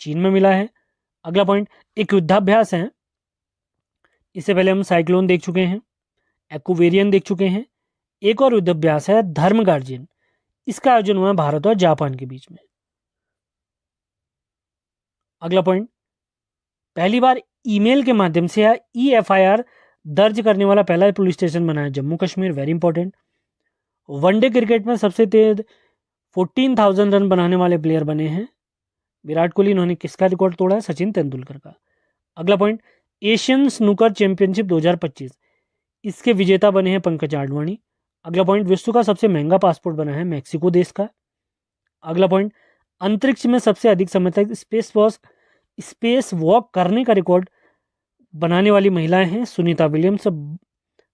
चीन में मिला है। अगला पॉइंट, एक युद्धाभ्यास है, इससे पहले हम साइक्लोन देख चुके हैं, एक्वेरियन देख चुके हैं। एक और युद्धाभ्यास है धर्म गार्जियन, इसका आयोजन हुआ भारत और जापान के बीच में। अगला पॉइंट, पहली बार ईमेल के माध्यम से या EFIR दर्ज करने वाला पहला पुलिस स्टेशन बना है Jammu Kashmir, very important. One day cricket में सबसे तेज 14,000 रन बनाने वाले प्लेयर बने हैं विराट कोहली, इन्होंने किसका रिकॉर्ड तोड़ा है? सचिन तेंदुलकर का। अगला पॉइंट, एशियन स्नूकर चैंपियनशिप 2025, इसके विजेता बने हैं पंकज आडवाणी। अगला पॉइंट, विश्व का सबसे महंगा पासपोर्ट बना है मैक्सिको देश का। अगला पॉइंट, अंतरिक्ष में सबसे अधिक समय तक स्पेस वॉक करने का रिकॉर्ड बनाने वाली महिलाएं हैं सुनीता विलियम्स,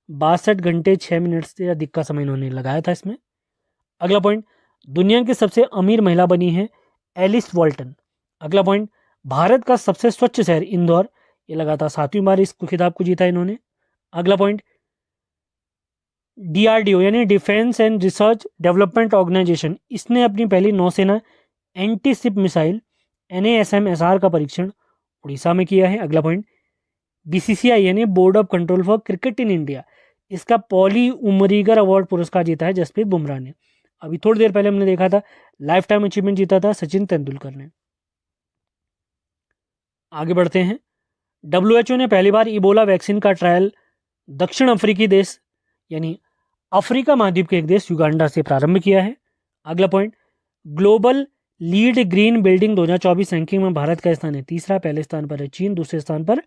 62 घंटे 6 मिनट से अधिक का समय इन्होंने लगाया था इसमें। अगला पॉइंट, दुनिया की सबसे अमीर महिला बनी है एलिस वॉल्टन। अगला पॉइंट, भारत का सबसे स्वच्छ शहर इंदौर, ये लगातार 7वीं बार इस खिताब को जीता इन्होंने। अगला पॉइंट, DRDO यानी defence and research development organisation, इसने अपनी पहली नौसेना एंटी शिप मिसाइल NASM-SR का परीक्षण उड़ीसा में किया है। अगला पॉइंट, BCCI यानी board of control for cricket in India, इसका पॉली उमरीगर अवार्ड पुरस्कार जीता है जसप्रीत बुमराह ने। अभी थोड़ी देर पहले हमने देखा था लाइफ टाइम अचीवमेंट जीता था सचिन तेंदुलकर ने। आगे बढ़ते हैं। WHO ने पहली बार इबोला वैक्सीन का ट्रायल दक्षिण अफ्रीकी देश यानी अफ्रीका महाद्वीप के एक देश युगांडा से प्रारंभ किया है। अगला point, global lead green building 2024 ranking में भारत का स्थान है तीसरा, पहले स्थान पर है चीन, दूसरे स्थान पर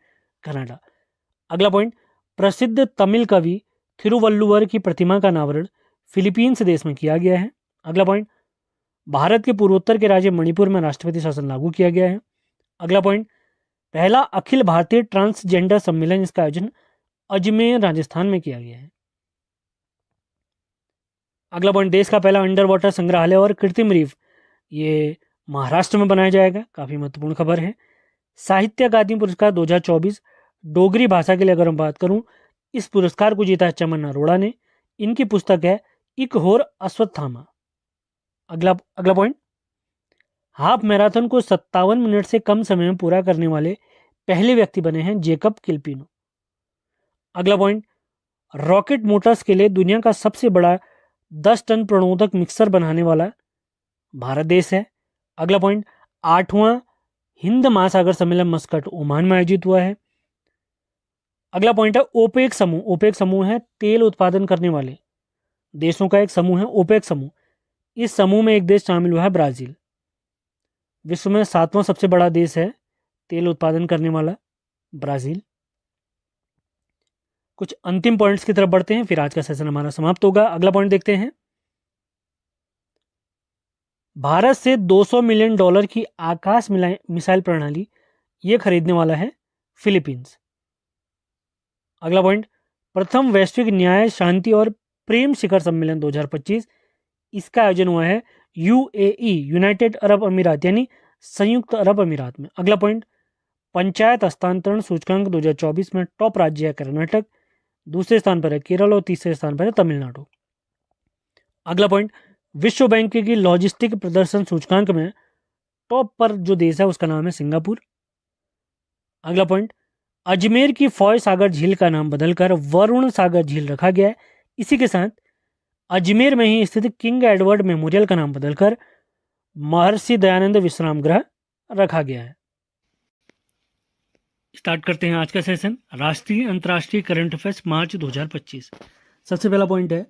कनाडा। अगला पॉइंट, प्रसिद्ध तमिल कवि थिरुवल्लुवर की प्रतिमा का अनावरण फिलीपींस देश में किया गया है। अगला पॉइंट, भारत के पूर्वोत्तर के राज्य मणिपुर में राष्ट्रपति शासन लागू किया गया है। अगला पॉइंट, पहला अखिल भारतीय ट्रांसजेंडर सम्मेलन, इसका आयोजन अजमेर राजस्थान में किया गया है। अगला पॉइंट, देश का पहला अंडर वाटर संग्रहालय और कृत्रिम रीफ, ये महाराष्ट्र में बनाया जाएगा, काफी महत्वपूर्ण खबर है। साहित्य अकादमी पुरस्कार 2024 डोगरी भाषा के लिए अगर हम बात करूं, इस पुरस्कार को जीता है चमन अरोड़ा ने, इनकी पुस्तक है एक होर अश्वत्थामा। अगला पॉइंट, हाफ मैराथन को 57 मिनट से कम समय में पूरा करने वाले पहले व्यक्ति बने हैं जेकब किल्पिनो। अगला पॉइंट, रॉकेट मोटर्स के लिए दुनिया का सबसे बड़ा 10 टन प्रणोदक मिक्सर बनाने वाला भारत देश है। अगला पॉइंट, 8वां हिंद महासागर सम्मेलन मस्कट ओमान में आयोजित हुआ है। अगला पॉइंट है ओपेक समूह। ओपेक समूह है तेल उत्पादन करने वाले देशों का एक समूह है ओपेक समूह। इस समूह में एक देश शामिल हुआ है ब्राजील। विश्व में 7वां सबसे बड़ा देश है तेल उत्पादन करने वाला ब्राजील। कुछ अंतिम पॉइंट्स की तरफ बढ़ते हैं, फिर आज का सेशन हमारा समाप्त होगा। अगला पॉइंट देखते हैं, भारत से $200 मिलियन की आकाश मिसाइल प्रणाली ये खरीदने वाला है फिलीपींस। अगला पॉइंट, प्रथम वैश्विक न्याय शांति और प्रेम शिखर सम्मेलन 2025, इसका आयोजन हुआ है यूएई, यूनाइटेड अरब अमीरात यानी संयुक्त अरब अमीरात में। अगला पॉइंट, पंचायत हस्तांतरण सूचकांक 2024 में टॉप राज्य है कर्नाटक, दूसरे स्थान पर है केरल और तीसरे स्थान पर है तमिलनाडु। अगला पॉइंट, विश्व बैंक की लॉजिस्टिक प्रदर्शन सूचकांक में टॉप पर जो देश है उसका नाम है सिंगापुर। अगला पॉइंट, अजमेर की फॉय सागर झील का नाम बदलकर वरुण सागर झील रखा गया है। इसी के साथ अजमेर में ही स्थित किंग एडवर्ड मेमोरियल का नाम बदलकर महर्षि दयानंद विश्राम गृह रखा गया है। स्टार्ट करते हैं आज का सेशन, राष्ट्रीय अंतर्राष्ट्रीय करंट अफेयर्स मार्च 2025। सबसे पहला पॉइंट है,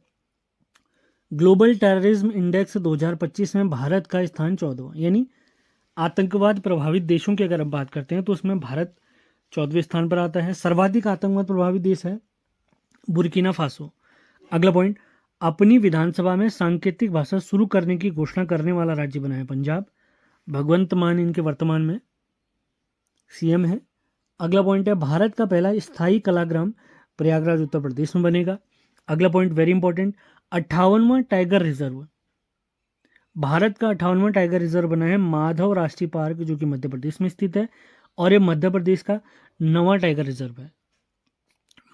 ग्लोबल टेररिज्म इंडेक्स 2025 में भारत का स्थान 14वां, यानी आतंकवाद प्रभावित देशों की अगर हम बात करते हैं तो उसमें भारत 14वें स्थान पर आता है। सर्वाधिक आतंकवाद प्रभावित देश है बुर्किना फासो। अगला पॉइंट, अपनी विधानसभा में सांकेतिक भाषा शुरू करने की घोषणा करने वाला राज्य बना है पंजाब। भगवंत मान इनके वर्तमान में सीएम है। अगला पॉइंट है, भारत का पहला स्थायी कलाग्राम प्रयागराज उत्तर प्रदेश में बनेगा। अगला पॉइंट वेरी इंपॉर्टेंट, 58वां टाइगर रिजर्व, भारत का 58वां टाइगर रिजर्व बना है माधव राष्ट्रीय पार्क जो कि मध्य प्रदेश में स्थित है, और ये मध्य प्रदेश का 9वां टाइगर रिजर्व है।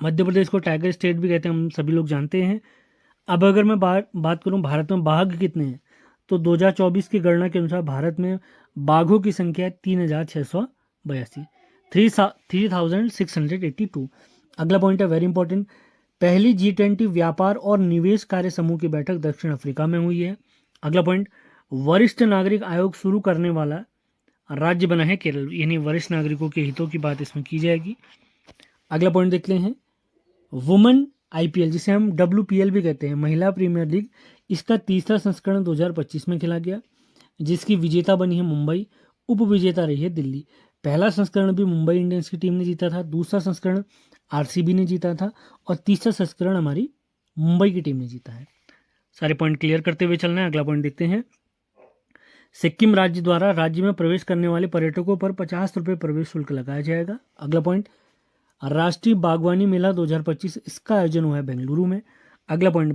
मध्य प्रदेश को टाइगर स्टेट भी कहते हैं, हम सभी लोग जानते हैं। अब अगर मैं बात करूं भारत में बाघ कितने हैं, तो 2024 की गणना के अनुसार भारत में बाघों की संख्या है 3682, 3682। अगला पॉइंट है वेरी इंपॉर्टेंट, पहली G20 व्यापार और निवेश कार्य समूह की बैठक दक्षिण अफ्रीका में हुई है। अगला पॉइंट, वरिष्ठ नागरिक आयोग शुरू करने वाला राज्य बना है केरल, यानी वरिष्ठ नागरिकों के हितों की बात इसमें की जाएगी। अगला पॉइंट देखते हैं, वुमेन आईपीएल जिसे हम WPL भी कहते हैं, महिला प्रीमियर लीग, इसका तीसरा संस्करण 2025 में खेला गया, जिसकी विजेता बनी है मुंबई, उप विजेता रही है दिल्ली। पहला संस्करण भी मुंबई इंडियंस की टीम ने जीता था, दूसरा संस्करण आरसीबी ने जीता था, और तीसरा संस्करण हमारी मुंबई की टीम ने जीता है। सारे पॉइंट क्लियर करते हुए चलना है। अगला पॉइंट देखते हैं, सिक्किम राज्य द्वारा राज्य में प्रवेश करने वाले पर्यटकों पर 50 रुपये प्रवेश शुल्क लगाया जाएगा। अगला पॉइंट, राष्ट्रीय बागवानी मेला 2025, इसका आयोजन हुआ है बेंगलुरु में। अगला पॉइंट,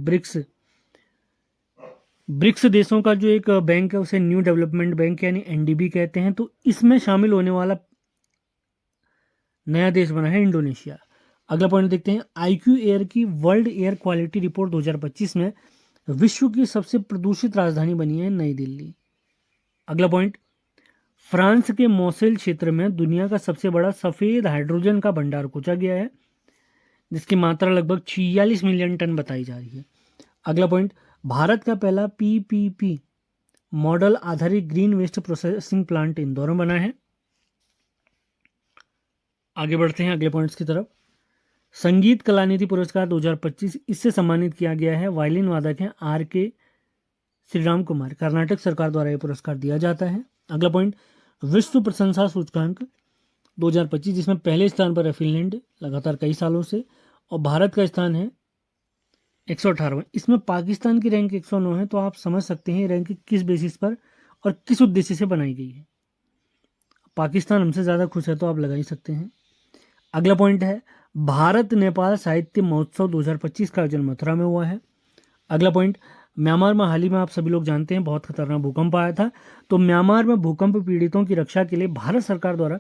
ब्रिक्स देशों का जो एक बैंक है उसे न्यू डेवलपमेंट बैंक यानी NDB कहते हैं, तो इसमें शामिल होने वाला नया देश बना है इंडोनेशिया। अगला पॉइंट देखते हैं, IQ एयर की वर्ल्ड एयर क्वालिटी रिपोर्ट 2025 में विश्व की सबसे प्रदूषित राजधानी बनी है नई दिल्ली। अगला पॉइंट, फ्रांस के मोसेल क्षेत्र में दुनिया का सबसे बड़ा सफेद हाइड्रोजन का भंडार खोजा गया है, जिसकी मात्रा लगभग 46 मिलियन टन बताई जा रही है। अगला पॉइंट, भारत का पहला PPP मॉडल आधारित green waste processing plant Indore में बना है। आगे बढ़ते हैं अगले पॉइंट्स की तरफ, संगीत कलानिधि पुरस्कार 2025, इससे सम्मानित किया गया है वायलिन वादक हैं RK श्रीराम कुमार, कर्नाटक सरकार द्वारा यह पुरस्कार दिया जाता है। अगला पॉइंट, विश्व प्रशंसा सूचकांक 2025, जिसमें पहले स्थान पर है फिनलैंड लगातार कई सालों से, और भारत का स्थान है 118। इसमें पाकिस्तान की रैंक 109 है, तो आप समझ सकते हैं रैंक किस बेसिस पर और किस उद्देश्य से बनाई गई है। पाकिस्तान हमसे ज़्यादा खुश है तो आप लगा ही सकते हैं। अगला पॉइंट है, भारत नेपाल साहित्य महोत्सव 2025 का आयोजन मथुरा में हुआ है। अगला पॉइंट, म्यांमार में हाल ही में आप सभी लोग जानते हैं बहुत खतरनाक भूकंप आया था, तो म्यांमार में भूकंप पीड़ितों की रक्षा के लिए भारत सरकार द्वारा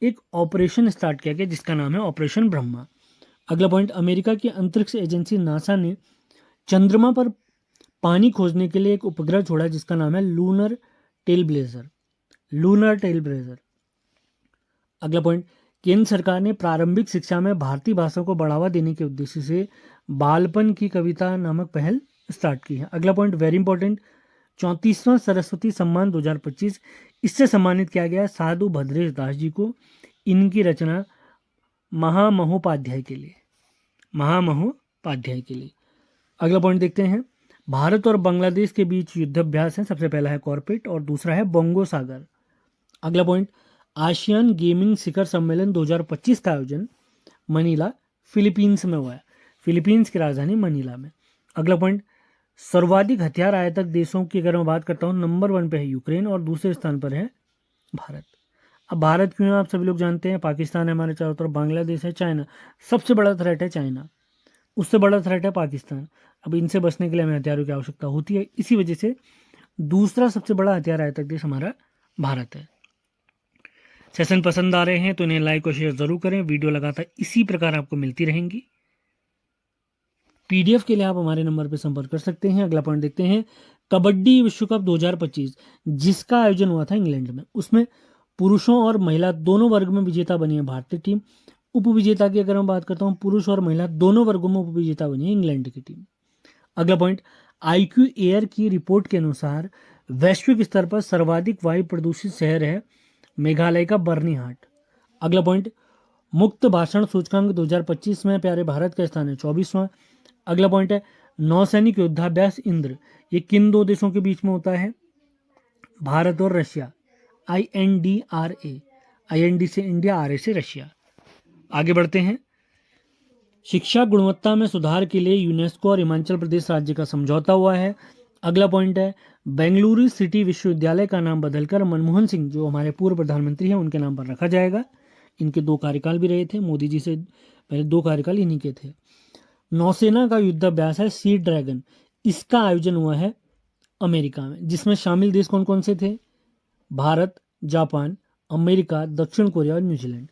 एक ऑपरेशन स्टार्ट किया गया जिसका नाम है ऑपरेशन ब्रह्मा। अगला पॉइंट, अमेरिका की अंतरिक्ष एजेंसी नासा ने चंद्रमा पर पानी खोजने के लिए एक उपग्रह छोड़ा जिसका नाम है लूनर टेल ब्लेजर। अगला पॉइंट, केंद्र सरकार ने प्रारंभिक शिक्षा में भारतीय भाषा को बढ़ावा देने के उद्देश्य से बालपन की कविता नामक पहल स्टार्ट की है। अगला पॉइंट वेरी इंपॉर्टेंट, 34वां सरस्वती सम्मान 2025, इससे सम्मानित किया गया साधु भद्रेश दास जी को, इनकी रचना महामहोपाध्याय के लिए। अगला पॉइंट देखते हैं, भारत और बांग्लादेश के बीच युद्धाभ्यास है, सबसे पहला है कॉर्पेट और दूसरा है बोंगो सागर। अगला पॉइंट, आसियान गेमिंग शिखर सम्मेलन 2025 का आयोजन मनीला फिलीपींस में हुआ है, फिलीपींस की राजधानी मनीला में। अगला पॉइंट, सर्वाधिक हथियार आयातक देशों की अगर मैं बात करता हूँ, नंबर 1 पे है यूक्रेन और दूसरे स्थान पर है भारत। अब भारत क्यों है आप सभी लोग जानते हैं, पाकिस्तान है हमारे चारों तरफ, बांग्लादेश है, चाइना, सबसे बड़ा थ्रेट है चाइना। उससे बड़ा थ्रेट है पाकिस्तान। अब इनसे बचने के लिए हमें हथियारों की आवश्यकता होती है, इसी वजह से दूसरा सबसे बड़ा हथियार आयातक देश हमारा भारत है। सेशन पसंद आ रहे हैं तो इन्हें लाइक और शेयर जरूर करें। वीडियो लगातार इसी प्रकार आपको मिलती रहेंगी। पीडीएफ के लिए आप हमारे नंबर पर संपर्क कर सकते हैं। अगला पॉइंट देखते हैं, कबड्डी विश्व कप 2025 जिसका आयोजन हुआ था इंग्लैंड में, उसमें पुरुषों और महिला दोनों वर्ग में विजेता बनी है भारतीय टीम। उपविजेता की अगर मैं बात करता हूँ, पुरुष और महिला दोनों वर्गों में उपविजेता बनी है इंग्लैंड की टीम। अगला पॉइंट, आईक्यू एयर की रिपोर्ट के अनुसार वैश्विक स्तर पर सर्वाधिक वायु प्रदूषित शहर है मेघालय का बर्नीहाट। अगला पॉइंट, मुक्त भाषण सूचकांक 2025 में प्यारे भारत का स्थान है 24वां। अगला पॉइंट है, नौसैनिक युद्धाभ्यास इंद्र, ये किन दो देशों के बीच में होता है? भारत और रशिया। INDRA, IND से इंडिया, RA से रशिया। आगे बढ़ते हैं, शिक्षा गुणवत्ता में सुधार के लिए यूनेस्को और हिमाचल प्रदेश राज्य का समझौता हुआ है। अगला पॉइंट है, बेंगलुरु सिटी विश्वविद्यालय का नाम बदलकर मनमोहन सिंह जो हमारे पूर्व प्रधानमंत्री हैं उनके नाम पर रखा जाएगा। इनके 2 कार्यकाल भी रहे थे, मोदी जी से पहले 2 कार्यकाल इन्हीं के थे। नौसेना का युद्धाभ्यास है सी ड्रैगन, इसका आयोजन हुआ है अमेरिका में, जिसमें शामिल देश कौन कौन से थे? भारत, जापान, अमेरिका, दक्षिण कोरिया और न्यूजीलैंड।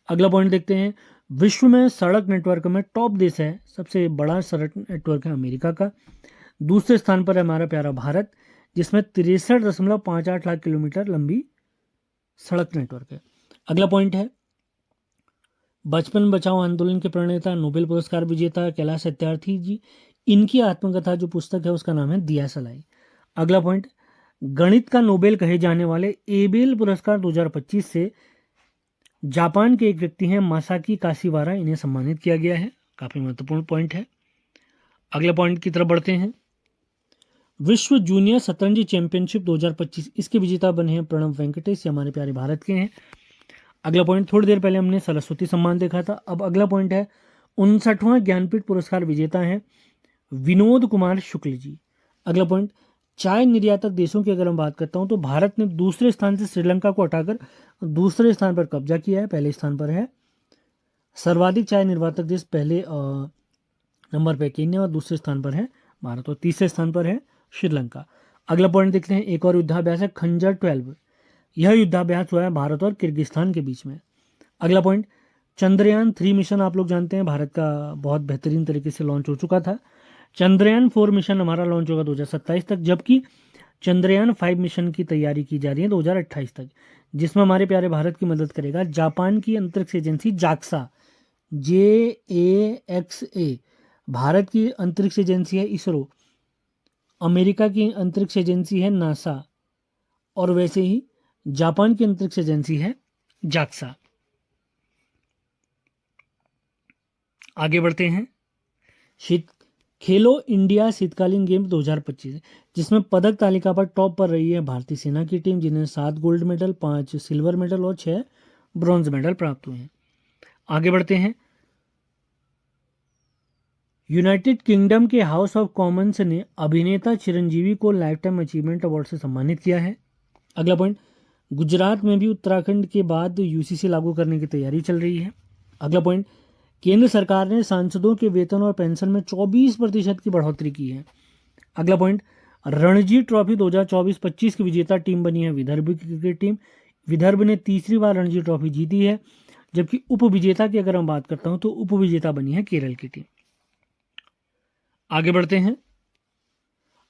अगला पॉइंट देखते हैं, विश्व में सड़क नेटवर्क में टॉप देश है, सबसे बड़ा सड़क नेटवर्क है अमेरिका का। दूसरे स्थान पर है हमारा प्यारा भारत, जिसमें 63.58 लाख किलोमीटर लंबी सड़क नेटवर्क है। अगला पॉइंट है, बचपन बचाओ आंदोलन के प्रणेता, नोबेल पुरस्कार विजेता कैलाश सत्यार्थी जी, इनकी आत्मकथा जो पुस्तक है उसका नाम है दिया सलाई। अगला पॉइंट, गणित का नोबेल कहे जाने वाले एबेल पुरस्कार 2025 से जापान के एक व्यक्ति हैं मासाकी काशीवारा, इन्हें सम्मानित किया गया है। काफी महत्वपूर्ण पॉइंट है। अगले पॉइंट की तरफ बढ़ते हैं, विश्व जूनियर शतरंज चैंपियनशिप 2025, इसके विजेता बने हैं प्रणब वेंकटेश, ये हमारे प्यारे भारत के हैं। अगला पॉइंट, थोड़ी देर पहले हमने सरस्वती सम्मान देखा था, अब अगला पॉइंट है 59वां ज्ञानपीठ पुरस्कार विजेता हैं विनोद कुमार शुक्ल जी। अगला पॉइंट, चाय निर्यातक देशों की अगर हम बात करता हूं तो भारत ने दूसरे स्थान से श्रीलंका को हटाकर दूसरे स्थान पर कब्जा किया है। पहले स्थान पर है सर्वाधिक चाय निर्यातक देश, पहले नंबर पर केन्या और दूसरे स्थान पर है भारत और तीसरे स्थान पर है श्रीलंका। अगला पॉइंट देखते हैं, एक और युद्धाभ्यास है खंजर 12, यह युद्धाभ्यास हुआ है भारत और किर्गिस्तान के बीच में। अगला पॉइंट, चंद्रयान 3 मिशन आप लोग जानते हैं भारत का बहुत बेहतरीन तरीके से लॉन्च हो चुका था। चंद्रयान 4 मिशन हमारा लॉन्च होगा 2027 तक, जबकि चंद्रयान 5 मिशन की तैयारी की जा रही है 2028 तक, जिसमें हमारे प्यारे भारत की मदद करेगा जापान की अंतरिक्ष एजेंसी जाक्सा, JAXA, भारत की अंतरिक्ष एजेंसी है इसरो, अमेरिका की अंतरिक्ष एजेंसी है नासा और वैसे ही जापान की अंतरिक्ष एजेंसी है जाक्सा। आगे बढ़ते हैं, खेलो इंडिया शीतकालीन गेम 2025, जिसमें पदक तालिका पर टॉप पर रही है भारतीय सेना की टीम, जिन्हें 7 गोल्ड मेडल, 5 सिल्वर मेडल और 6 ब्रॉन्ज मेडल प्राप्त हुए हैं। आगे बढ़ते हैं, यूनाइटेड किंगडम के हाउस ऑफ कॉमन्स ने अभिनेता चिरंजीवी को लाइफ टाइम अचीवमेंट अवार्ड से सम्मानित किया है। अगला पॉइंट, गुजरात में भी उत्तराखंड के बाद UCC लागू करने की तैयारी चल रही है। अगला पॉइंट, केंद्र सरकार ने सांसदों के वेतन और पेंशन में 24% की बढ़ोतरी की है। अगला पॉइंट, रणजी ट्रॉफी 2024-25 की विजेता टीम बनी है विदर्भ की क्रिकेट टीम। विदर्भ ने तीसरी बार रणजी ट्रॉफी जीती है, जबकि उपविजेता की अगर हम बात करता हूं तो उपविजेता बनी है केरल की टीम। आगे बढ़ते हैं,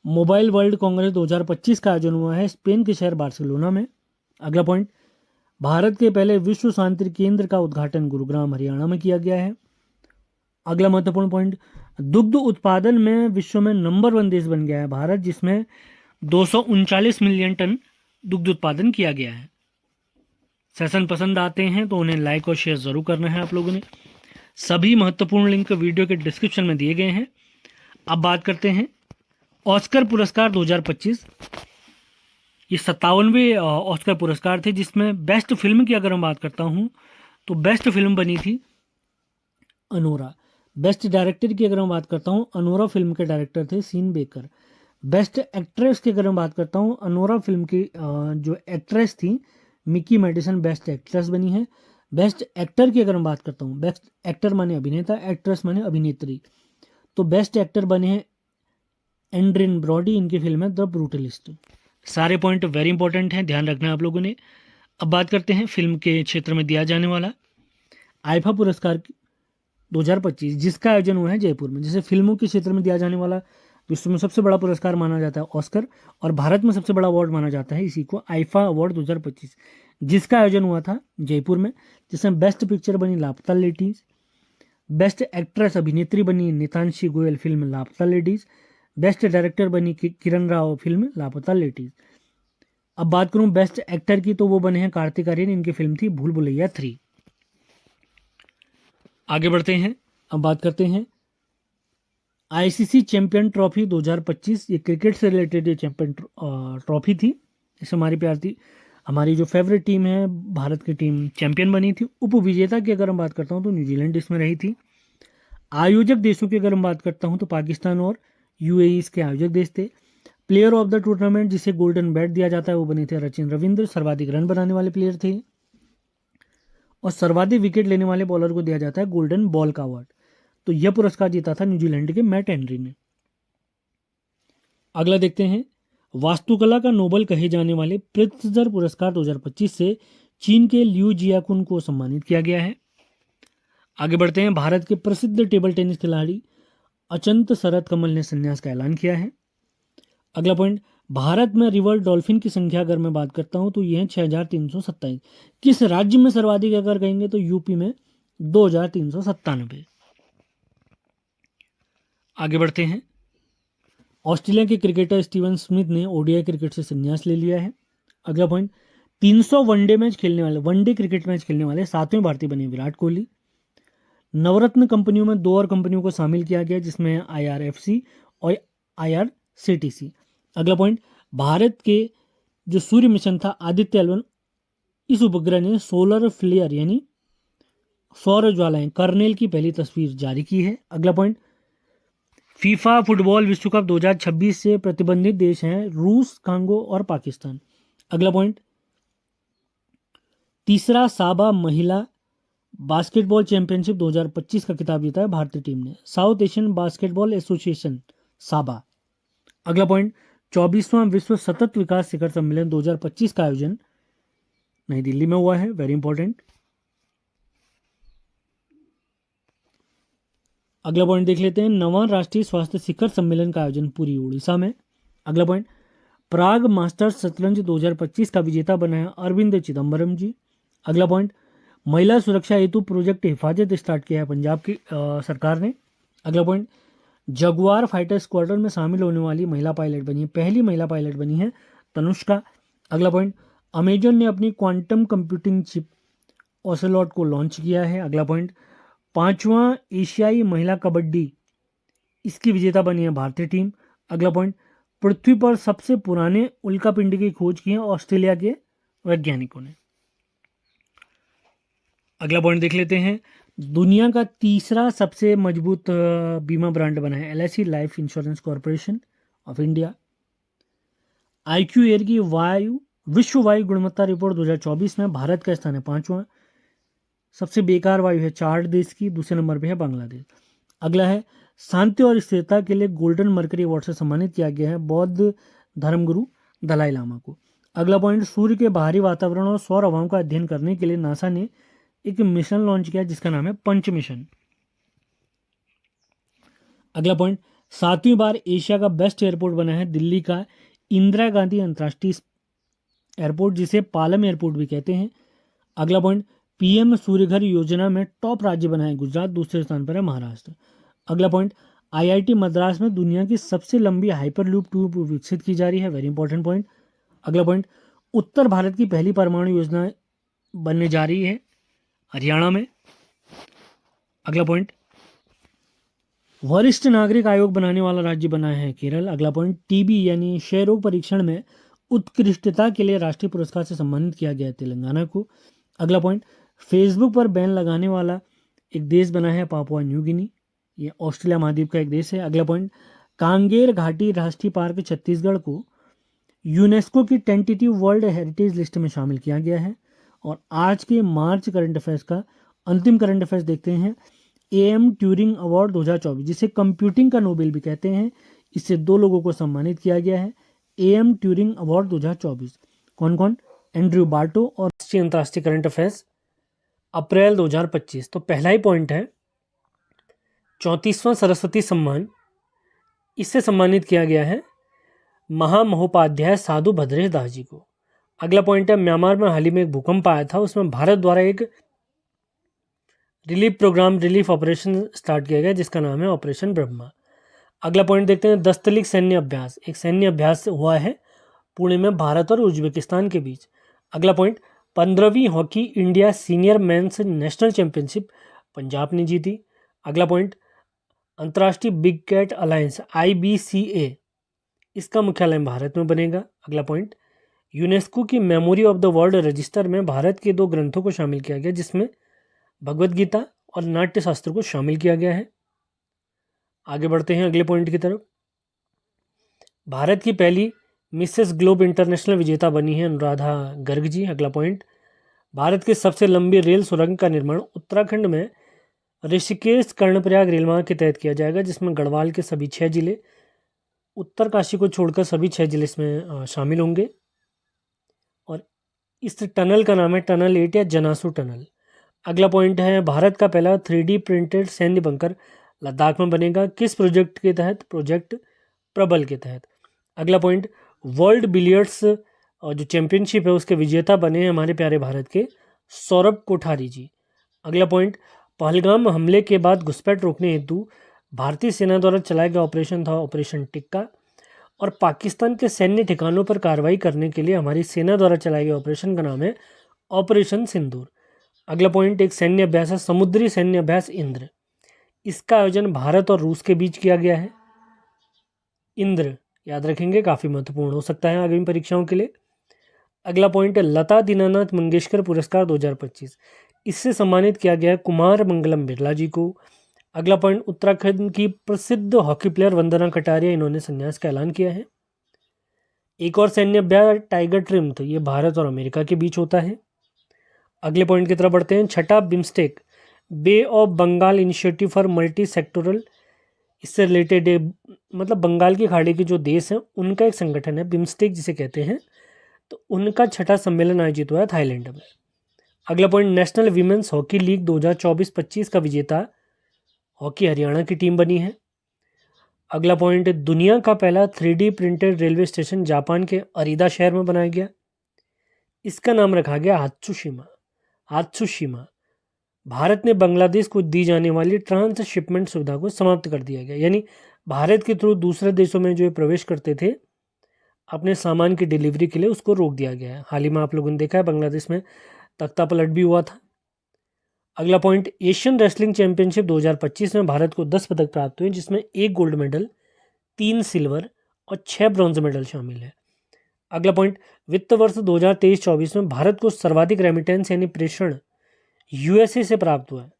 मोबाइल वर्ल्ड कांग्रेस 2025 का आयोजन हुआ है स्पेन के शहर बार्सिलोना में। अगला पॉइंट, भारत के पहले विश्व शांति केंद्र का उद्घाटन गुरुग्राम हरियाणा में किया गया है। अगला महत्वपूर्ण पॉइंट, दुग्ध उत्पादन में विश्व में नंबर 1 देश बन गया है भारत, जिसमें 239 मिलियन टन दुग्ध उत्पादन किया गया है। सेशन पसंद आते हैं तो उन्हें लाइक और शेयर जरूर करना है आप लोगों ने। सभी महत्वपूर्ण लिंक वीडियो के डिस्क्रिप्शन में दिए गए हैं। अब बात करते हैं ऑस्कर पुरस्कार 2025, ये 57वें ऑस्कर पुरस्कार थे, जिसमें बेस्ट फिल्म की अगर मैं बात करता हूं तो बेस्ट फिल्म बनी थी अनोरा। बेस्ट डायरेक्टर की अगर मैं बात करता हूं, अनोरा फिल्म के डायरेक्टर थे सीन बेकर। बेस्ट एक्ट्रेस की अगर मैं बात करता हूं, अनोरा फिल्म की जो एक्ट्रेस थी मिकी मेडिसन बेस्ट एक्ट्रेस बनी है। बेस्ट एक्टर की अगर मैं बात करता हूं, बेस्ट एक्टर माने अभिनेता, एक्ट्रेस माने अभिनेत्री, तो बेस्ट एक्टर बने हैं एंड्रिन ब्रॉडी, इनकी फिल्म है द ब्रूटलिस्ट। सारे पॉइंट वेरी इंपॉर्टेंट हैं, ध्यान रखना है आप लोगों ने। अब बात करते हैं फिल्म के क्षेत्र में दिया जाने वाला आईफा पुरस्कार 2025, जिसका आयोजन हुआ है जयपुर में। जैसे फिल्मों के क्षेत्र में दिया जाने वाला विश्व में सबसे बड़ा पुरस्कार माना जाता है ऑस्कर, और भारत में सबसे बड़ा अवार्ड माना जाता है इसी को आईफा अवार्ड 2025, जिसका आयोजन हुआ था जयपुर में। जिसमें बेस्ट पिक्चर बनी लापता लेडीज, बेस्ट एक्ट्रेस अभिनेत्री बनी नितांशी गोयल फिल्म लापता लेडीज, बेस्ट डायरेक्टर बनी किरण राव फिल्म लापता लेडीज। अब बात करूं बेस्ट एक्टर की, तो वो बने हैं कार्तिक आर्यन, इनकी फिल्म थी भूल भुलैया 3। आगे बढ़ते हैं, अब बात करते हैं आईसीसी चैंपियन ट्रॉफी 2025। ये क्रिकेट से रिलेटेड ये चैंपियन ट्रॉफी थी। इससे हमारी प्यार थी, हमारी जो फेवरेट टीम है भारत की टीम चैंपियन बनी थी। उपविजेता की अगर हम बात करता हूँ तो न्यूजीलैंड इसमें रही थी। आयोजक देशों की अगर हम बात करता हूँ तो पाकिस्तान और यूएई इसके आयोजक देश थे। प्लेयर ऑफ द टूर्नामेंट जिसे गोल्डन बैट दिया जाता है वो बने थे सचिन रविंद्र, सर्वाधिक रन बनाने वाले प्लेयर थे। और सर्वाधिक विकेट लेने वाले बॉलर को दिया जाता है गोल्डन बॉल का अवार्ड। तो यह पुरस्कार जीता था न्यूजीलैंड के मैट हेनरी ने। अगला देखते हैं, वास्तुकला का नोबेल कहे जाने वाले प्रित्जर पुरस्कार 2025 से चीन के लिू जियाकुन को सम्मानित किया गया है। आगे बढ़ते हैं, भारत के प्रसिद्ध टेबल टेनिस खिलाड़ी अचंत शरद कमल ने संन्यास का ऐलान किया है। अगला पॉइंट, भारत में रिवर डॉल्फिन की संख्या अगर मैं बात करता हूं तो यह है 6327। किस राज्य में सर्वाधिक अगर कहेंगे तो यूपी में 2397। आगे बढ़ते हैं, ऑस्ट्रेलिया के क्रिकेटर स्टीवन स्मिथ ने ओडीआई क्रिकेट से संन्यास ले लिया है। अगला पॉइंट, 300 वनडे क्रिकेट मैच खेलने वाले 7वें भारतीय बने विराट कोहली। नवरत्न कंपनियों में 2 और कंपनियों को शामिल किया गया, जिसमें IRFC और IRCTC। अगला पॉइंट, भारत के जो सूर्य मिशन था आदित्य L1, इस उपग्रह ने सोलर फ्लेयर यानी सौर ज्वालाएं कर्नेल की पहली तस्वीर जारी की है। अगला पॉइंट, फीफा फुटबॉल विश्व कप 2026 से प्रतिबंधित देश हैं रूस, कांगो और पाकिस्तान। अगला पॉइंट, तीसरा साबा महिला बास्केटबॉल चैंपियनशिप 2025 का खिताब जीता है भारतीय टीम ने, साउथ एशियन बास्केटबॉल एसोसिएशन साबा। अगला पॉइंट, 24वां विश्व सतत विकास शिखर सम्मेलन 2025 का आयोजन नई दिल्ली में हुआ है, वेरी इंपॉर्टेंट। अगला पॉइंट देख लेते हैं, 9वां राष्ट्रीय स्वास्थ्य शिखर सम्मेलन का आयोजन पूरी उड़ीसा में। अगला पॉइंट, प्राग मास्टर्स शतरंज 2025 का विजेता बना है अरविंद चिदम्बरम जी। अगला पॉइंट, महिला सुरक्षा हेतु प्रोजेक्ट हिफाजत स्टार्ट किया है पंजाब की सरकार ने। अगला पॉइंट, जगुआर फाइटर स्क्वाड्रन में शामिल होने वाली महिला पायलट बनी है, पहली महिला पायलट बनी है तनुष्का। अगला पॉइंट, अमेजन ने अपनी क्वांटम कंप्यूटिंग चिप ओसेलॉट को लॉन्च किया है। अगला पॉइंट, 5वां एशियाई महिला कबड्डी इसकी विजेता बनी है भारतीय टीम। अगला पॉइंट, पृथ्वी पर सबसे पुराने उल्कापिंड की खोज की है ऑस्ट्रेलिया के वैज्ञानिकों ने। अगला पॉइंट देख लेते हैं, दुनिया का तीसरा सबसे मजबूत बीमा ब्रांड बना है LIC life insurance corporation of India. IQ air की विश्व वायु गुणवत्ता रिपोर्ट 2024 में भारत का स्थान है 5वां। सबसे बेकार वायु है चार्ट देश की, दूसरे नंबर पे है बांग्लादेश। अगला है, शांति और स्थिरता के लिए गोल्डन मर्करी अवार्ड से सम्मानित किया गया है बौद्ध धर्मगुरु दलाई लामा को। अगला पॉइंट, सूर्य के बाहरी वातावरण और सौर हवाओं का अध्ययन करने के लिए नासा ने एक मिशन लॉन्च किया जिसका नाम है पंच मिशन। अगला पॉइंट, 7वीं बार एशिया का बेस्ट एयरपोर्ट बना है दिल्ली का इंदिरा गांधी अंतर्राष्ट्रीय एयरपोर्ट, जिसे पालम एयरपोर्ट भी कहते हैं। अगला पॉइंट, PM सूर्यघर योजना में टॉप राज्य बना है गुजरात, दूसरे स्थान पर है महाराष्ट्र। अगला पॉइंट, IIT मद्रास में दुनिया की सबसे लंबी हाइपरलूप ट्यूब विकसित की जा रही है, वेरी इंपॉर्टेंट पॉइंट। अगला पॉइंट, उत्तर भारत की पहली परमाणु योजना बनने जा रही है हरियाणा में। अगला पॉइंट, वरिष्ठ नागरिक आयोग बनाने वाला राज्य बना है केरल। अगला पॉइंट, TB यानी क्षय रोग परीक्षण में उत्कृष्टता के लिए राष्ट्रीय पुरस्कार से सम्मानित किया गया है तेलंगाना को। अगला पॉइंट, फेसबुक पर बैन लगाने वाला एक देश बना है पापुआ न्यू गिनी, ये ऑस्ट्रेलिया महाद्वीप का एक देश है। अगला पॉइंट, कांगेर घाटी राष्ट्रीय पार्क छत्तीसगढ़ को यूनेस्को की टेंटेटिव वर्ल्ड हेरिटेज लिस्ट में शामिल किया गया है। और आज के मार्च करंट अफेयर्स का अंतिम करंट अफेयर्स देखते हैं, AM ट्यूरिंग अवार्ड 2024, जिसे कंप्यूटिंग का नोबेल भी कहते हैं। इससे 2 लोगों को सम्मानित किया गया है। AM ट्यूरिंग अवार्ड 2024 कौन कौन? Andrew Barto. और राष्ट्रीय अंतर्राष्ट्रीय करंट अफेयर्स अप्रैल 2025। तो पहला ही पॉइंट है 34वां सरस्वती सम्मान, इससे सम्मानित किया गया है महामहोपाध्याय साधु भद्रेश दास जी को। अगला पॉइंट है म्यांमार में हाल ही में एक भूकंप आया था, उसमें भारत द्वारा एक relief programme, relief operation start किया गया जिसका नाम है ऑपरेशन ब्रह्मा। अगला पॉइंट देखते हैं दस्तलिक सैन्य अभ्यास। एक सैन्य अभ्यास हुआ है पुणे में भारत और उज्बेकिस्तान के बीच। अगला पॉइंट 15वीं hockey India senior men's national championship Punjab ने जीती। अगला पॉइंट अंतर्राष्ट्रीय बिग कैट अलायंस IBCA, इसका मुख्यालय भारत में बनेगा। अगला पॉइंट यूनेस्को की memory of the world register में भारत के 2 ग्रंथों को शामिल किया गया, जिसमें भगवत गीता और नाट्य शास्त्र को शामिल किया गया है। आगे बढ़ते हैं अगले पॉइंट की तरफ। भारत की पहली मिसेस ग्लोब इंटरनेशनल विजेता बनी है अनुराधा गर्ग जी। अगला पॉइंट भारत की सबसे लंबी रेल सुरंग का निर्माण उत्तराखंड में ऋषिकेश कर्णप्रयाग रेल मार्ग के तहत किया जाएगा, जिसमें गढ़वाल के सभी 6 जिले, उत्तरकाशी को छोड़कर सभी 6 जिले इसमें शामिल होंगे। और इस टनल का नाम है टनल 8 या जनासू टनल। अगला पॉइंट है भारत का पहला 3D प्रिंटेड सैन्य बंकर लद्दाख में बनेगा। किस प्रोजेक्ट के तहत? प्रोजेक्ट प्रबल के तहत। अगला पॉइंट वर्ल्ड बिलियर्ड्स जो चैंपियनशिप है उसके विजेता बने हैं हमारे प्यारे भारत के सौरभ कोठारी जी। अगला पॉइंट पहलगाम हमले के बाद घुसपैठ रोकने हेतु भारतीय सेना द्वारा चलाया गया ऑपरेशन था ऑपरेशन टिक्का। और पाकिस्तान के सैन्य ठिकानों पर कार्रवाई करने के लिए हमारी सेना द्वारा चलाए गए ऑपरेशन का नाम है ऑपरेशन सिंदूर। अगला पॉइंट एक सैन्य अभ्यास है समुद्री सैन्य अभ्यास इंद्र, इसका आयोजन भारत और रूस के बीच किया गया है। इंद्र याद रखेंगे, काफ़ी महत्वपूर्ण हो सकता है आगामी परीक्षाओं के लिए। अगला पॉइंट है लता दीनानाथ मंगेशकर पुरस्कार 2025, इससे सम्मानित किया गया है कुमार मंगलम बिरला जी को। अगला पॉइंट उत्तराखंड की प्रसिद्ध हॉकी प्लेयर वंदना कटारिया, इन्होंने संन्यास का ऐलान किया है। एक और सैन्य अभ्यास टाइगर ट्रिम्थ, ये भारत और अमेरिका के बीच होता है। अगले पॉइंट की तरफ बढ़ते हैं। छठा BIMSTEC, Bay of Bengal initiative for multi sectoral, इससे रिलेटेड मतलब बंगाल की खाड़ी के जो देश हैं उनका एक संगठन है बिम्स्टेक जिसे कहते हैं, तो उनका छठा सम्मेलन आयोजित हुआ है थाईलैंड में। अगला point national women's hockey league 2024-25 का विजेता हॉकी हरियाणा की टीम बनी है। अगला पॉइंट दुनिया का पहला 3D printed railway station Japan के अरीदा शहर में बनाया गया, इसका नाम रखा गया हात्सुशिमा। भारत ने बांग्लादेश को दी जाने वाली ट्रांसशिपमेंट सुविधा को समाप्त कर दिया गया, यानी भारत के थ्रू दूसरे देशों में जो प्रवेश करते थे अपने सामान की डिलीवरी के लिए, उसको रोक दिया गया है। हाल ही में आप लोगों ने देखा है बांग्लादेश में तख्ता पलट भी हुआ था। अगला पॉइंट एशियन रेसलिंग चैंपियनशिप 2025 में भारत को 10 पदक प्राप्त हुए, जिसमें 1 गोल्ड मेडल, 3 सिल्वर और 6 ब्रॉन्ज मेडल शामिल है। अगला पॉइंट वित्त वर्ष 2023-24 में भारत को सर्वाधिक रेमिटेंस यानी प्रेषण USA से प्राप्त हुआ है,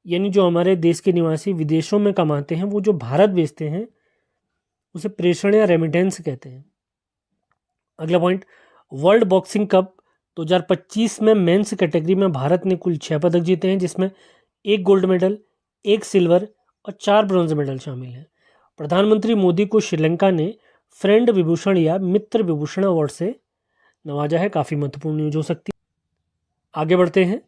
यानी जो हमारे देश के निवासी विदेशों में कमाते हैं वो जो भारत भेजते हैं उसे प्रेषण या रेमिटेंस कहते हैं। अगला पॉइंट वर्ल्ड बॉक्सिंग कप 2025 में मेंस कैटेगरी में भारत ने कुल 6 पदक जीते हैं, जिसमें 1 गोल्ड मेडल, 1 सिल्वर और 4 ब्रॉन्ज मेडल शामिल हैं। प्रधानमंत्री मोदी को श्रीलंका ने फ्रेंड विभूषण या मित्र विभूषण अवार्ड से नवाजा है, काफ़ी महत्वपूर्ण न्यूज हो सकती है। आगे बढ़ते हैं।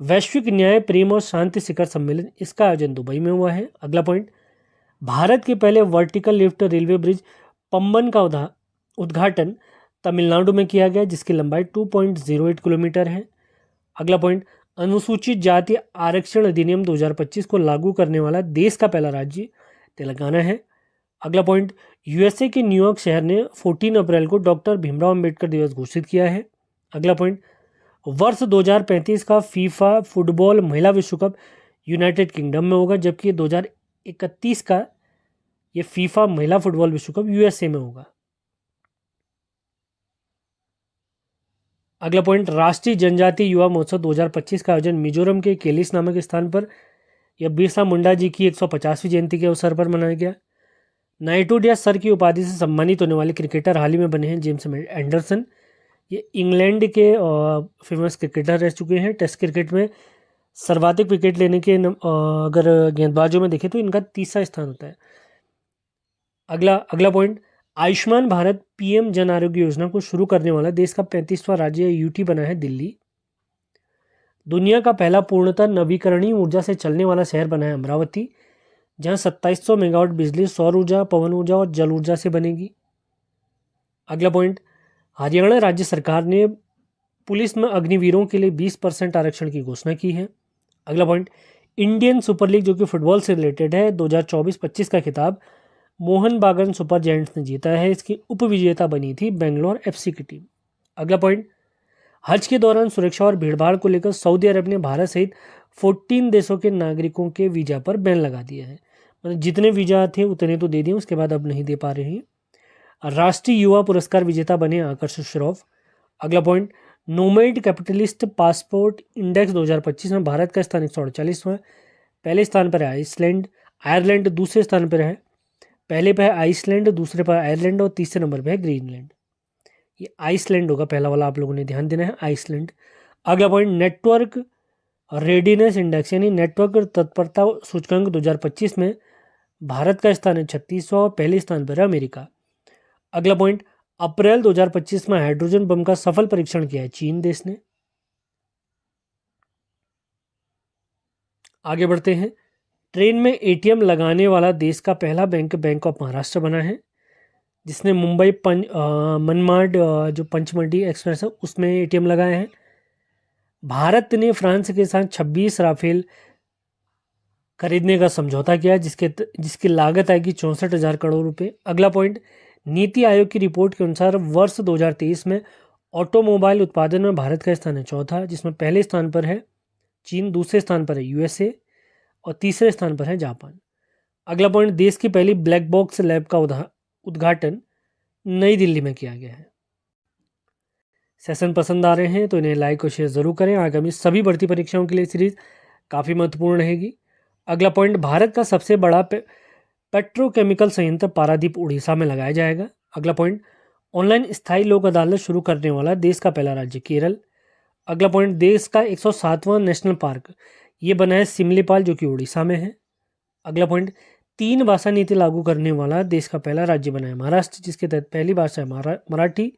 वैश्विक न्याय प्रेम और शांति शिखर सम्मेलन, इसका आयोजन दुबई में हुआ है। अगला पॉइंट भारत के पहले vertical lift railway bridge Pamban का उद्घाटन तमिलनाडु में किया गया, जिसकी लंबाई 2.08 किलोमीटर है। अगला पॉइंट अनुसूचित जाति आरक्षण अधिनियम 2025 को लागू करने वाला देश का पहला राज्य तेलंगाना है। अगला पॉइंट USA के न्यूयॉर्क शहर ने 14 अप्रैल को डॉक्टर भीमराव अंबेडकर दिवस घोषित किया है। अगला पॉइंट वर्ष 2035 का फीफा फुटबॉल महिला विश्व कप यूनाइटेड किंगडम में होगा, जबकि 2031 का ये फीफा महिला फुटबॉल विश्व कप USA में होगा। अगला पॉइंट राष्ट्रीय जनजातीय युवा महोत्सव 2025 का आयोजन मिजोरम के केलिस नामक स्थान पर यह बिरसा मुंडा जी की 150वीं जयंती के अवसर पर मनाया गया। नाइटहुड या सर की उपाधि से सम्मानित होने वाले क्रिकेटर हाल ही में बने हैं जेम्स एंडरसन। ये इंग्लैंड के फेमस क्रिकेटर रह चुके हैं। टेस्ट क्रिकेट में सर्वाधिक विकेट लेने के अगर गेंदबाजों में देखें तो इनका तीसरा स्थान होता है। अगला पॉइंट, आयुष्मान भारत पीएम जन आरोग्य योजना को शुरू करने वाला देश का 35वां राज्य यूटी बना है दिल्ली। दुनिया का पहला पूर्णतः नवीकरणीय ऊर्जा से चलने वाला शहर बना है अमरावती, जहां 2700 मेगावाट बिजली सौर ऊर्जा, पवन ऊर्जा और जल ऊर्जा से बनेगी। अगला पॉइंट, हरियाणा राज्य सरकार ने पुलिस में अग्निवीरों के लिए 20% आरक्षण की घोषणा की है। अगला पॉइंट, इंडियन सुपर लीग जो कि फुटबॉल से रिलेटेड है 2024-25 का खिताब मोहन बागान सुपर जायंट्स ने जीता है। इसकी उपविजेता बनी थी बेंगलोर एफसी की टीम। अगला पॉइंट, हज के दौरान सुरक्षा और भीड़भाड़ को लेकर सऊदी अरब ने भारत सहित 14 देशों के नागरिकों के वीजा पर बैन लगा दिया है। मतलब जितने वीजा थे उतने तो दे दिए, उसके बाद अब नहीं दे पा रहे हैं। राष्ट्रीय युवा पुरस्कार विजेता बने आकर्ष श्रॉफ। अगला point, nomad capitalist passport index 2025 में भारत का स्थान 148वां, पहले स्थान पर है आइसलैंड। आयरलैंड दूसरे स्थान पर है, पहले पर है आइसलैंड, दूसरे पर आयरलैंड और तीसरे नंबर पर है ग्रीनलैंड। ये आइसलैंड होगा पहला वाला, आप लोगों ने ध्यान देना है, आइसलैंड। अगला पॉइंट, नेटवर्क रेडीनेस इंडेक्स यानी नेटवर्क तत्परता सूचकांक 2025 में भारत का स्थान है 36वां, पहले स्थान पर है अमेरिका। अगला पॉइंट, अप्रैल 2025 में हाइड्रोजन बम का सफल परीक्षण किया है चीन देश ने। आगे बढ़ते हैं, ट्रेन में एटीएम लगाने वाला देश का पहला बैंक बैंक ऑफ महाराष्ट्र बना है, जिसने मुंबई मनमाड जो पंचमढ़ी एक्सप्रेस है उसमें एटीएम लगाए हैं। भारत ने फ्रांस के साथ 26 राफेल खरीदने का समझौता किया, जिसकी लागत आएगी 64,000 करोड़ रुपए। अगला पॉइंट, नीति आयोग की रिपोर्ट के अनुसार वर्ष 2023 में ऑटोमोबाइल उत्पादन में भारत का स्थान है चौथा, जिसमें पहले स्थान पर है चीन, दूसरे स्थान पर है यूएसए और तीसरे स्थान पर है जापान। अगला पॉइंट, देश की पहली ब्लैक बॉक्स लैब का उद्घाटन नई दिल्ली में किया गया है। सेशन पसंद आ रहे हैं तो इन्हें लाइक और शेयर जरूर करें। आगामी सभी भर्ती परीक्षाओं के लिए सीरीज काफ़ी महत्वपूर्ण रहेगी। अगला पॉइंट, भारत का सबसे बड़ा पेट्रोकेमिकल संयंत्र पारादीप उड़ीसा में लगाया जाएगा। अगला पॉइंट, ऑनलाइन स्थायी लोक अदालत शुरू करने वाला देश का पहला राज्य केरल। अगला पॉइंट, देश का 107वां नेशनल पार्क ये बना है सिमलीपाल जो कि उड़ीसा में है। अगला पॉइंट, 3 भाषा नीति लागू करने वाला देश का पहला राज्य बना है महाराष्ट्र, जिसके तहत पहली भाषा है मराठी,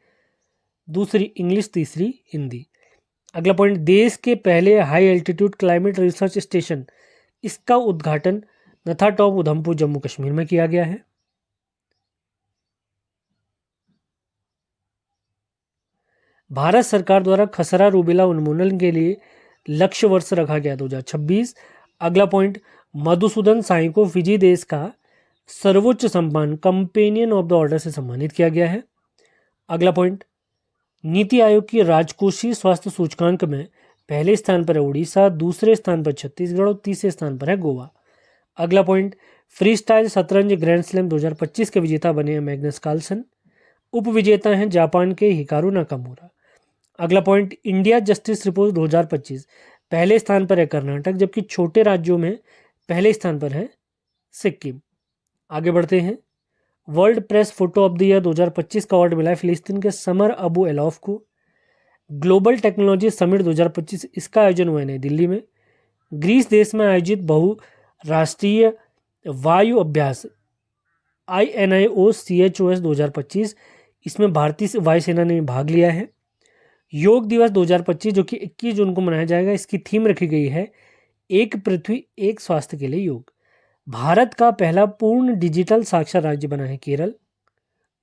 दूसरी इंग्लिश, तीसरी हिंदी। अगला पॉइंट, देश के पहले high altitude climate research station इसका उद्घाटन नथाटॉप उधमपुर जम्मू कश्मीर में किया गया है। भारत सरकार द्वारा खसरा रूबेला उन्मूलन के लिए लक्ष्य वर्ष रखा गया 2026। अगला पॉइंट, मधुसूदन साई को फिजी देश का सर्वोच्च सम्मान कंपेनियन ऑफ द ऑर्डर से सम्मानित किया गया है। अगला पॉइंट, नीति आयोग की राजकोषीय स्वास्थ्य सूचकांक में पहले स्थान पर है उड़ीसा, दूसरे स्थान पर छत्तीसगढ़ और तीसरे स्थान पर है गोवा। अगला पॉइंट, फ्री स्टाइल शतरंज ग्रैंड स्लैम 2025 के विजेता बने हैं मैग्नस कार्लसन, उप विजेता हैं जापान के हिकारू नाकामुरा। अगला पॉइंट, इंडिया जस्टिस रिपोर्ट 2025 पहले स्थान पर है कर्नाटक, जबकि छोटे राज्यों में पहले स्थान पर है सिक्किम। आगे बढ़ते हैं, world press photo of the year 2025 का अवार्ड मिला है फिलिस्तीन के समर अबू एलॉफ को। ग्लोबल टेक्नोलॉजी समिट 2025 इसका आयोजन हुआ है नई दिल्ली में। ग्रीस देश में आयोजित बहुराष्ट्रीय वायु अभ्यास INIOCHOS 2025 इसमें भारतीय वायुसेना ने भाग लिया है। योग दिवस 2025 जो कि 21 जून को मनाया जाएगा, इसकी थीम रखी गई है एक पृथ्वी एक स्वास्थ्य के लिए योग। भारत का पहला पूर्ण डिजिटल साक्षर राज्य बना है केरल,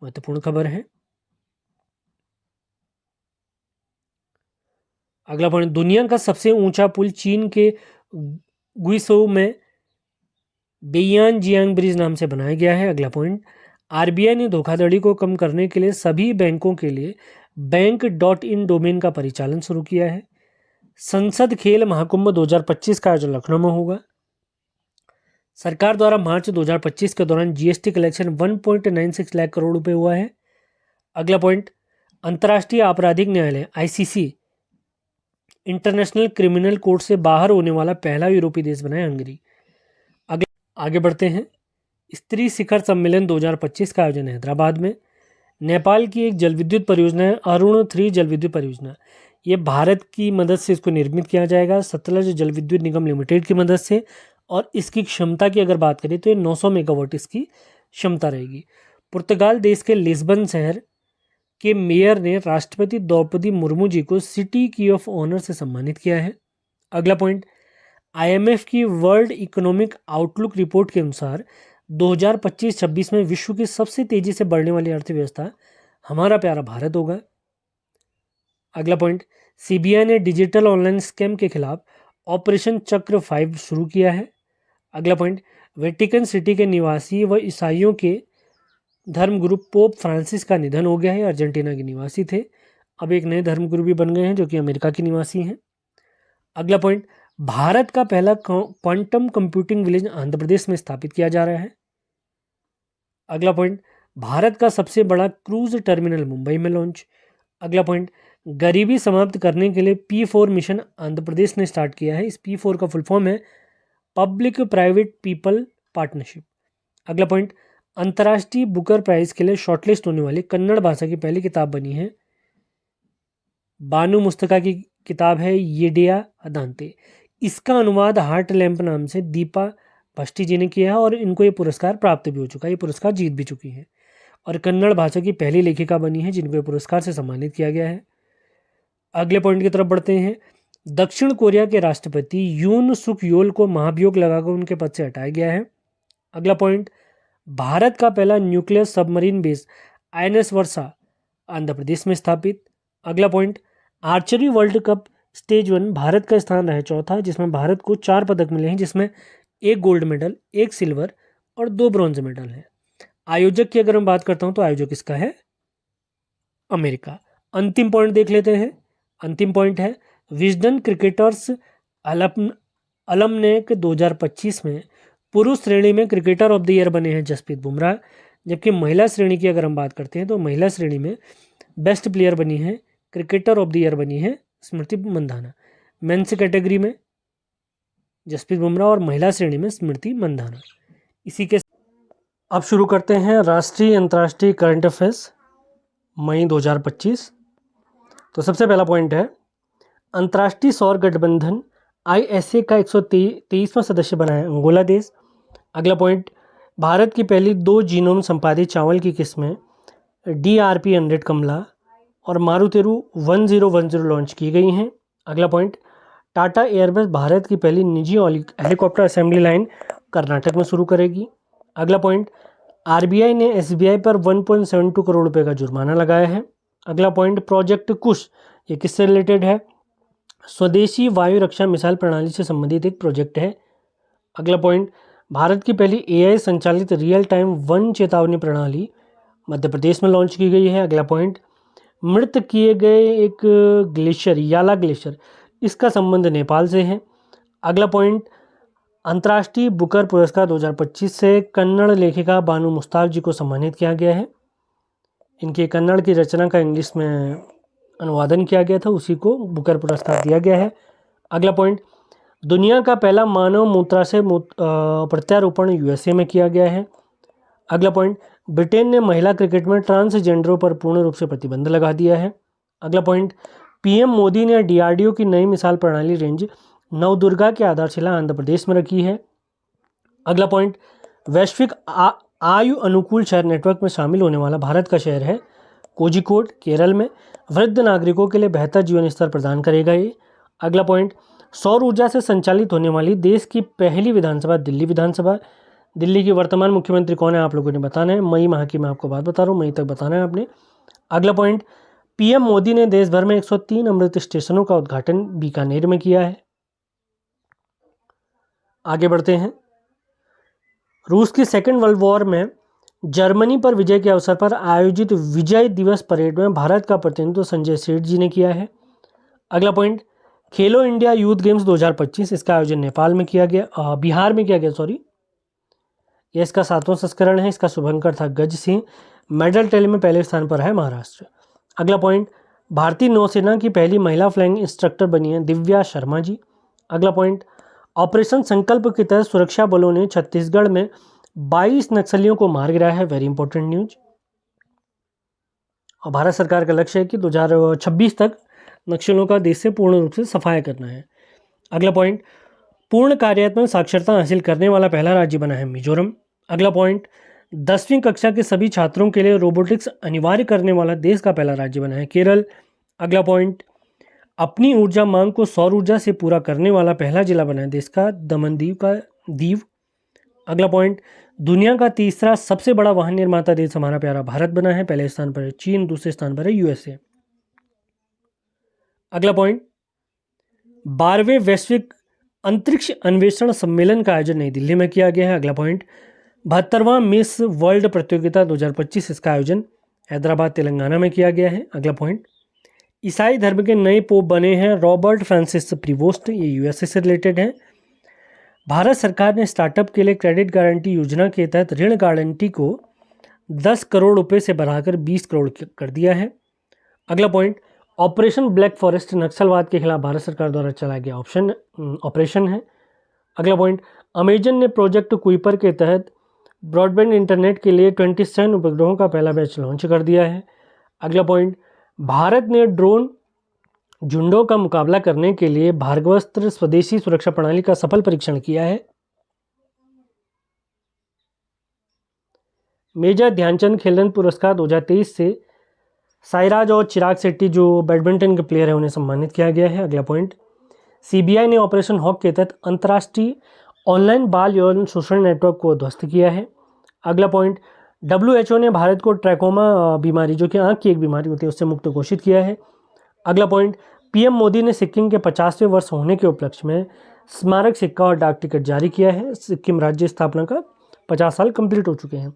महत्वपूर्ण खबर है। अगला पॉइंट, दुनिया का सबसे ऊंचा पुल चीन के गुइसोउ में बेयान जियांग ब्रिज नाम से बनाया गया है। अगला पॉइंट, RBI ने धोखाधड़ी को कम करने के लिए सभी बैंकों के लिए बैंक.in डोमेन का परिचालन शुरू किया है। संसद खेल महाकुंभ 2025 का आयोजन लखनऊ में होगा। सरकार द्वारा मार्च 2025 के दौरान GST कलेक्शन 1.96 लाख करोड़ रुपए हुआ है। अगला पॉइंट, अंतर्राष्ट्रीय आपराधिक न्यायालय ICC इंटरनेशनल क्रिमिनल कोर्ट से बाहर होने वाला पहला यूरोपीय देश बना है हंगरी। आगे बढ़ते हैं, स्त्री शिखर सम्मेलन 2025 का आयोजन हैदराबाद में। नेपाल की एक जल विद्युत परियोजना है अरुण 3 जल विद्युत परियोजना, ये भारत की मदद से इसको निर्मित किया जाएगा, सतलज जल विद्युत निगम लिमिटेड की मदद से। और इसकी क्षमता की अगर बात करें तो ये 900 मेगावाट इसकी क्षमता रहेगी। पुर्तगाल देश के लिस्बन शहर के मेयर ने राष्ट्रपति द्रौपदी मुर्मू जी को सिटी की ऑफ ऑनर से सम्मानित किया है। अगला पॉइंट, आईएमएफ की वर्ल्ड इकोनॉमिक आउटलुक रिपोर्ट के अनुसार 2025-26 में विश्व की सबसे तेजी से बढ़ने वाली अर्थव्यवस्था हमारा प्यारा भारत होगा। अगला पॉइंट, सीबीआई ने डिजिटल ऑनलाइन स्कैम के खिलाफ ऑपरेशन चक्र 5 शुरू किया है। अगला पॉइंट, वेटिकन सिटी के निवासी व ईसाइयों के धर्मगुरु पोप फ्रांसिस का निधन हो गया है। अर्जेंटीना के निवासी थे, अब एक नए धर्मगुरु भी बन गए हैं जो कि अमेरिका के निवासी हैं। अगला पॉइंट, भारत का पहला quantum computing village Andhra Pradesh में स्थापित किया जा रहा है। अगला पॉइंट, भारत का सबसे बड़ा क्रूज टर्मिनल मुंबई में लॉन्च। अगला पॉइंट, गरीबी समाप्त करने के लिए P4 मिशन आंध्र प्रदेश ने स्टार्ट किया है। इस P4 का फुल फॉर्म है पब्लिक प्राइवेट पीपल पार्टनरशिप। अगला पॉइंट, अंतर्राष्ट्रीय बुकर प्राइज के लिए शॉर्टलिस्ट होने वाली कन्नड़ भाषा की पहली किताब बनी है। बानू मुस्तका की किताब है येडिया अदांते। इसका अनुवाद हार्ट लैंप नाम से दीपा भट्टी जी ने किया है और इनको ये पुरस्कार प्राप्त भी हो चुका है, ये पुरस्कार जीत भी चुकी हैं और कन्नड़ भाषा की पहली लेखिका बनी है जिनको ये पुरस्कार से सम्मानित किया गया है। अगले पॉइंट की तरफ बढ़ते हैं। दक्षिण कोरिया के राष्ट्रपति यून सुक योल को महाभियोग लगाकर उनके पद से हटाया गया है। अगला पॉइंट, भारत का पहला न्यूक्लियर सबमरीन बेस INS वर्षा आंध्र प्रदेश में स्थापित। अगला point, archery world cup stage 1 Bharat का स्थान रहा चौथा, जिसमें भारत को 4 पदक मिले हैं, जिसमें 1 गोल्ड मेडल, 1 सिल्वर और 2 ब्रॉन्ज मेडल है। आयोजक की अगर मैं बात करता हूं तो आयोजक इसका है अमेरिका। अंतिम पॉइंट देख लेते हैं। अंतिम पॉइंट है विजडन क्रिकेटर्स अलमनेक 2025 में पुरुष श्रेणी में क्रिकेटर ऑफ द ईयर बने हैं जसप्रीत बुमराह, जबकि महिला श्रेणी की अगर हम बात करते हैं तो महिला श्रेणी में बेस्ट प्लेयर बनी है, क्रिकेटर ऑफ द ईयर बनी है स्मृति मंधाना। मेंस कैटेगरी में जसप्रीत बुमराह और महिला श्रेणी में स्मृति मंधाना। इसी के अब शुरू करते हैं राष्ट्रीय अंतर्राष्ट्रीय करंट अफेयर्स मई 2025। तो सबसे पहला पॉइंट है अंतर्राष्ट्रीय सौर गठबंधन ISA का 123वां सदस्य बना है अंगोला देश। अगला पॉइंट, भारत की पहली 2 जीनोम संपादित चावल की किस्में DRP 100 कमला और मारुतेरू 1010 लॉन्च की गई हैं। अगला पॉइंट, टाटा एयरबस भारत की पहली निजी हेलीकॉप्टर असेंबली लाइन कर्नाटक में शुरू करेगी। अगला पॉइंट, RBI ने SBI पर 1.72 करोड़ रुपए का जुर्माना लगाया है। अगला पॉइंट, प्रोजेक्ट कुश, ये किससे रिलेटेड है? स्वदेशी वायु रक्षा मिसाइल प्रणाली से संबंधित एक प्रोजेक्ट है। अगला पॉइंट, भारत की पहली AI संचालित रियल टाइम वन चेतावनी प्रणाली मध्य प्रदेश में लॉन्च की गई है। अगला पॉइंट, मृत किए गए एक ग्लेशियर याला ग्लेशियर, इसका संबंध नेपाल से है। अगला पॉइंट, अंतर्राष्ट्रीय बुकर पुरस्कार 2025 से कन्नड़ लेखिका बानू मुस्ताक जी को सम्मानित किया गया है। इनकी कन्नड़ की रचना का इंग्लिश में अनुवादन किया गया था, उसी को बुकर पुरस्कार दिया गया है। अगला पॉइंट, दुनिया का पहला मानव मूत्राशय प्रत्यारोपण USA में किया गया है। अगला पॉइंट, ब्रिटेन ने महिला क्रिकेट में ट्रांसजेंडरों पर पूर्ण रूप से प्रतिबंध लगा दिया है। अगला पॉइंट, PM मोदी ने DRDO की नई मिसाइल प्रणाली रेंज नवदुर्गा की आधारशिला आंध्र प्रदेश में रखी है। अगला पॉइंट, वैश्विक आयु अनुकूल शहर नेटवर्क में शामिल होने वाला भारत का शहर है कोझिकोड केरल में। वृद्ध नागरिकों के लिए बेहतर जीवन स्तर प्रदान करेगा ये। अगला पॉइंट, सौर ऊर्जा से संचालित होने वाली देश की पहली विधानसभा दिल्ली विधानसभा। दिल्ली की वर्तमान मुख्यमंत्री कौन है आप लोगों ने बताना है। मई माह की मैं आपको बात बता रहा हूँ, मई तक बताना है आपने। अगला पॉइंट, PM मोदी ने देश भर में 103 अमृत स्टेशनों का उद्घाटन बीकानेर में किया है। आगे बढ़ते हैं। रूस की सेकेंड वर्ल्ड वॉर में जर्मनी पर विजय के अवसर पर आयोजित विजय दिवस परेड में भारत का प्रतिनिधित्व संजय सेठ जी ने किया है। अगला पॉइंट, खेलो इंडिया यूथ गेम्स 2025, इसका आयोजन नेपाल में किया गया, बिहार में किया गया, सॉरी। यह इसका 7वां संस्करण है। इसका शुभंकर था गज सिंह। मेडल टैली में पहले स्थान पर है महाराष्ट्र। अगला पॉइंट, भारतीय नौसेना की पहली महिला फ्लाइंग इंस्ट्रक्टर बनी है दिव्या शर्मा जी। अगला पॉइंट, ऑपरेशन संकल्प के तहत सुरक्षा बलों ने छत्तीसगढ़ में 22 नक्सलियों को मार गिराया है। Very important news. और भारत सरकार का लक्ष्य है कि 2026 तक नक्सलियों का देश से पूर्ण रूप से सफाया करना है। अगला पॉइंट, पूर्ण कार्यात्मक साक्षरता हासिल करने वाला पहला राज्य बना है मिजोरम। अगला पॉइंट, 10वीं कक्षा के सभी छात्रों के लिए रोबोटिक्स अनिवार्य करने वाला देश का पहला राज्य बना है केरल। अगला पॉइंट, अपनी ऊर्जा मांग को सौर ऊर्जा से पूरा करने वाला पहला जिला बना है देश का दमन दीव। अगला पॉइंट, दुनिया का तीसरा सबसे बड़ा वाहन निर्माता देश हमारा प्यारा भारत बना है। पहले स्थान पर है चीन, दूसरे स्थान पर है यूएसए। अगला पॉइंट, 12वें वैश्विक अंतरिक्ष अन्वेषण सम्मेलन का आयोजन नई दिल्ली में किया गया है। अगला पॉइंट, 72वां मिस वर्ल्ड प्रतियोगिता 2025 इसका आयोजन हैदराबाद तेलंगाना में किया गया है। अगला पॉइंट, ईसाई धर्म के नए पोप बने हैं रॉबर्ट फ्रांसिस प्रीवोस्ट, ये यूएसए से रिलेटेड है। भारत सरकार ने स्टार्टअप के लिए क्रेडिट गारंटी योजना के तहत ऋण गारंटी को 10 करोड़ रुपए से बढ़ाकर 20 करोड़ कर दिया है। अगला पॉइंट, ऑपरेशन ब्लैक फॉरेस्ट नक्सलवाद के खिलाफ भारत सरकार द्वारा चलाया गया ऑपरेशन है। अगला पॉइंट, अमेजन ने प्रोजेक्ट कुइपर के तहत ब्रॉडबैंड इंटरनेट के लिए 27 उपग्रहों का पहला बैच लॉन्च कर दिया है। अगला पॉइंट, भारत ने ड्रोन झुंडों का मुकाबला करने के लिए भार्गवस्त्र स्वदेशी सुरक्षा प्रणाली का सफल परीक्षण किया है। मेजर ध्यानचंद खेलरत्न पुरस्कार 2023 से साईराज और चिराग शेट्टी जो बैडमिंटन के प्लेयर हैं उन्हें सम्मानित किया गया है। अगला पॉइंट, सीबीआई ने ऑपरेशन हॉक के तहत अंतर्राष्ट्रीय ऑनलाइन बाल यौन शोषण नेटवर्क को ध्वस्त किया है। अगला पॉइंट, WHO ने भारत को ट्रैकोमा बीमारी जो कि आंख की एक बीमारी होती है उससे मुक्त घोषित किया है। अगला पॉइंट, पीएम मोदी ने सिक्किम के 50वें वर्ष होने के उपलक्ष्य में स्मारक सिक्का और डाक टिकट जारी किया है। सिक्किम राज्य स्थापना का 50 साल कंप्लीट हो चुके हैं।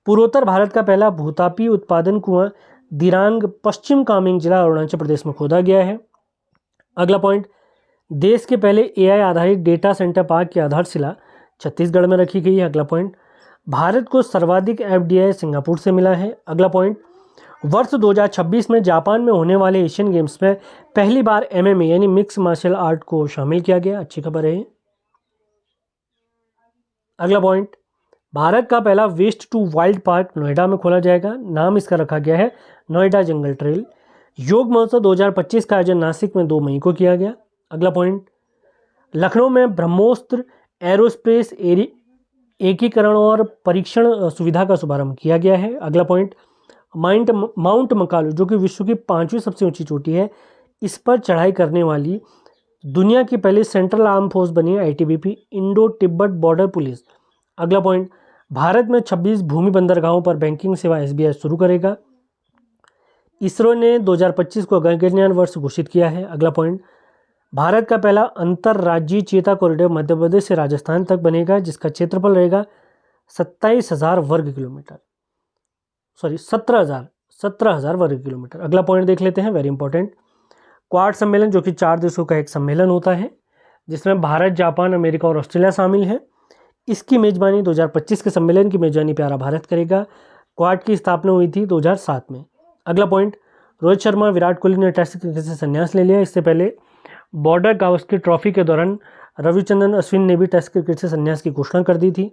पूर्वोत्तर भारत का पहला भूतापी उत्पादन कुआं दिरांग पश्चिम कामेंग जिला अरुणाचल प्रदेश में खोदा गया है। अगला पॉइंट, देश के पहले एआई आधारित डेटा सेंटर पार्क की आधारशिला छत्तीसगढ़ में रखी गई है। अगला पॉइंट, भारत को सर्वाधिक एफडीआई सिंगापुर से मिला है। अगला पॉइंट, वर्ष 2026 में जापान में होने वाले एशियन गेम्स में पहली बार एमएमए यानी मिक्स मार्शल आर्ट को शामिल किया गया, अच्छी खबर है। अगला पॉइंट, भारत का पहला waste to wild park Noida में खोला जाएगा, नाम इसका रखा गया है नोएडा जंगल ट्रेल। योग महोत्सव 2025 का आयोजन नासिक में 2 मई को किया गया। अगला पॉइंट, लखनऊ में ब्रह्मोस्त्र एरोस्पेस एकीकरण और परीक्षण सुविधा का शुभारंभ किया गया है। अगला पॉइंट, माउंट मकालू जो कि विश्व की 5वीं सबसे ऊंची चोटी है, इस पर चढ़ाई करने वाली दुनिया की पहली सेंट्रल आर्म फोर्स बनी है ITBP, Indo Tibet border police. अगला पॉइंट, भारत में 26 भूमि बंदरगाहों पर बैंकिंग सेवा एसबीआई शुरू करेगा। इसरो ने 2025 को गगनयान वर्ष घोषित किया है। अगला पॉइंट, भारत का पहला अंतरराज्यीय चेता कॉरिडोर मध्य प्रदेश से राजस्थान तक बनेगा जिसका क्षेत्रफल रहेगा 27,000 वर्ग किलोमीटर, 17,000 वर्ग किलोमीटर। अगला पॉइंट देख लेते हैं, वेरी इंपॉर्टेंट, क्वाड सम्मेलन जो कि 4 देशों का एक सम्मेलन होता है जिसमें भारत, जापान, अमेरिका और ऑस्ट्रेलिया शामिल है। इसकी मेजबानी 2025 के सम्मेलन की मेजबानी प्यारा भारत करेगा। क्वाड की स्थापना हुई थी 2007 में। अगला पॉइंट, रोहित शर्मा, विराट कोहली ने टेस्ट क्रिकेट से संन्यास ले लिया। इससे पहले बॉर्डर गावस्कर ट्रॉफी के दौरान रविचंद्रन अश्विन ने भी टेस्ट क्रिकेट से संन्यास की घोषणा कर दी थी।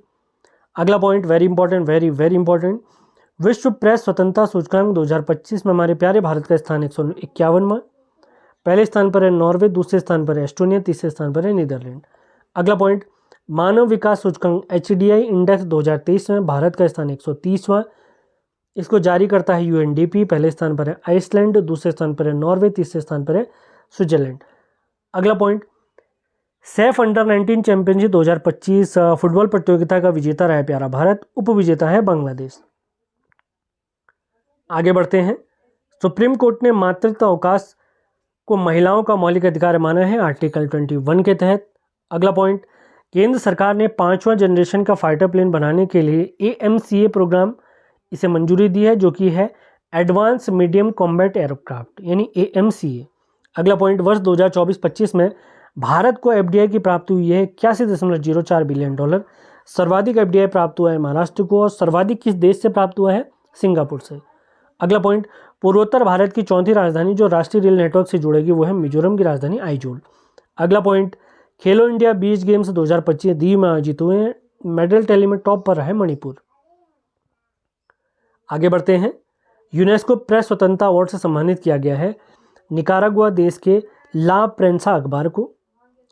अगला point, very important, very important, विश्व प्रेस स्वतंत्रता सूचकांक 2025 में हमारे प्यारे भारत का स्थान 151वां। पहले स्थान पर है नॉर्वे, दूसरे स्थान पर है एस्टोनिया, तीसरे स्थान पर है नीदरलैंड। अगला पॉइंट, मानव विकास सूचकांक HDI इंडेक्स 2023 में भारत का स्थान 130वां। इसको जारी करता है यूएनडीपी। पहले स्थान पर है आइसलैंड, दूसरे स्थान पर है नॉर्वे, तीसरे स्थान पर है स्विट्जरलैंड। अगला point, Saif under-19 championship 2025 football प्रतियोगिता का विजेता रहा है प्यारा भारत, उप विजेता है बांग्लादेश। आगे बढ़ते हैं, सुप्रीम कोर्ट ने मातृत्व अवकाश को महिलाओं का मौलिक अधिकार माना है आर्टिकल 21 के तहत। अगला पॉइंट, केंद्र सरकार ने 5वां जनरेशन का फाइटर प्लेन बनाने के लिए AMCA प्रोग्राम इसे मंजूरी दी है जो कि है एडवांस मीडियम कॉम्बैट एयरक्राफ्ट यानी AMCA। अगला पॉइंट, वर्ष 2024-25 में भारत को FDI की प्राप्ति हुई है 81.04 बिलियन डॉलर। सर्वाधिक FDI प्राप्त हुआ है महाराष्ट्र को और सर्वाधिक किस देश से प्राप्त हुआ है? सिंगापुर से। अगला पॉइंट, पूर्वोत्तर भारत की चौथी राजधानी जो राष्ट्रीय रेल नेटवर्क से जुड़ेगी वो है मिजोरम की राजधानी आइजोल। अगला पॉइंट, खेलो इंडिया बीच गेम्स 2025 दीव में आयोजित हुए हैं, मेडल टैली में टॉप पर रहा है मणिपुर। आगे बढ़ते हैं, यूनेस्को प्रेस स्वतंत्रता अवार्ड से सम्मानित किया गया है निकारागुआ देश के ला प्रेंसा अखबार को।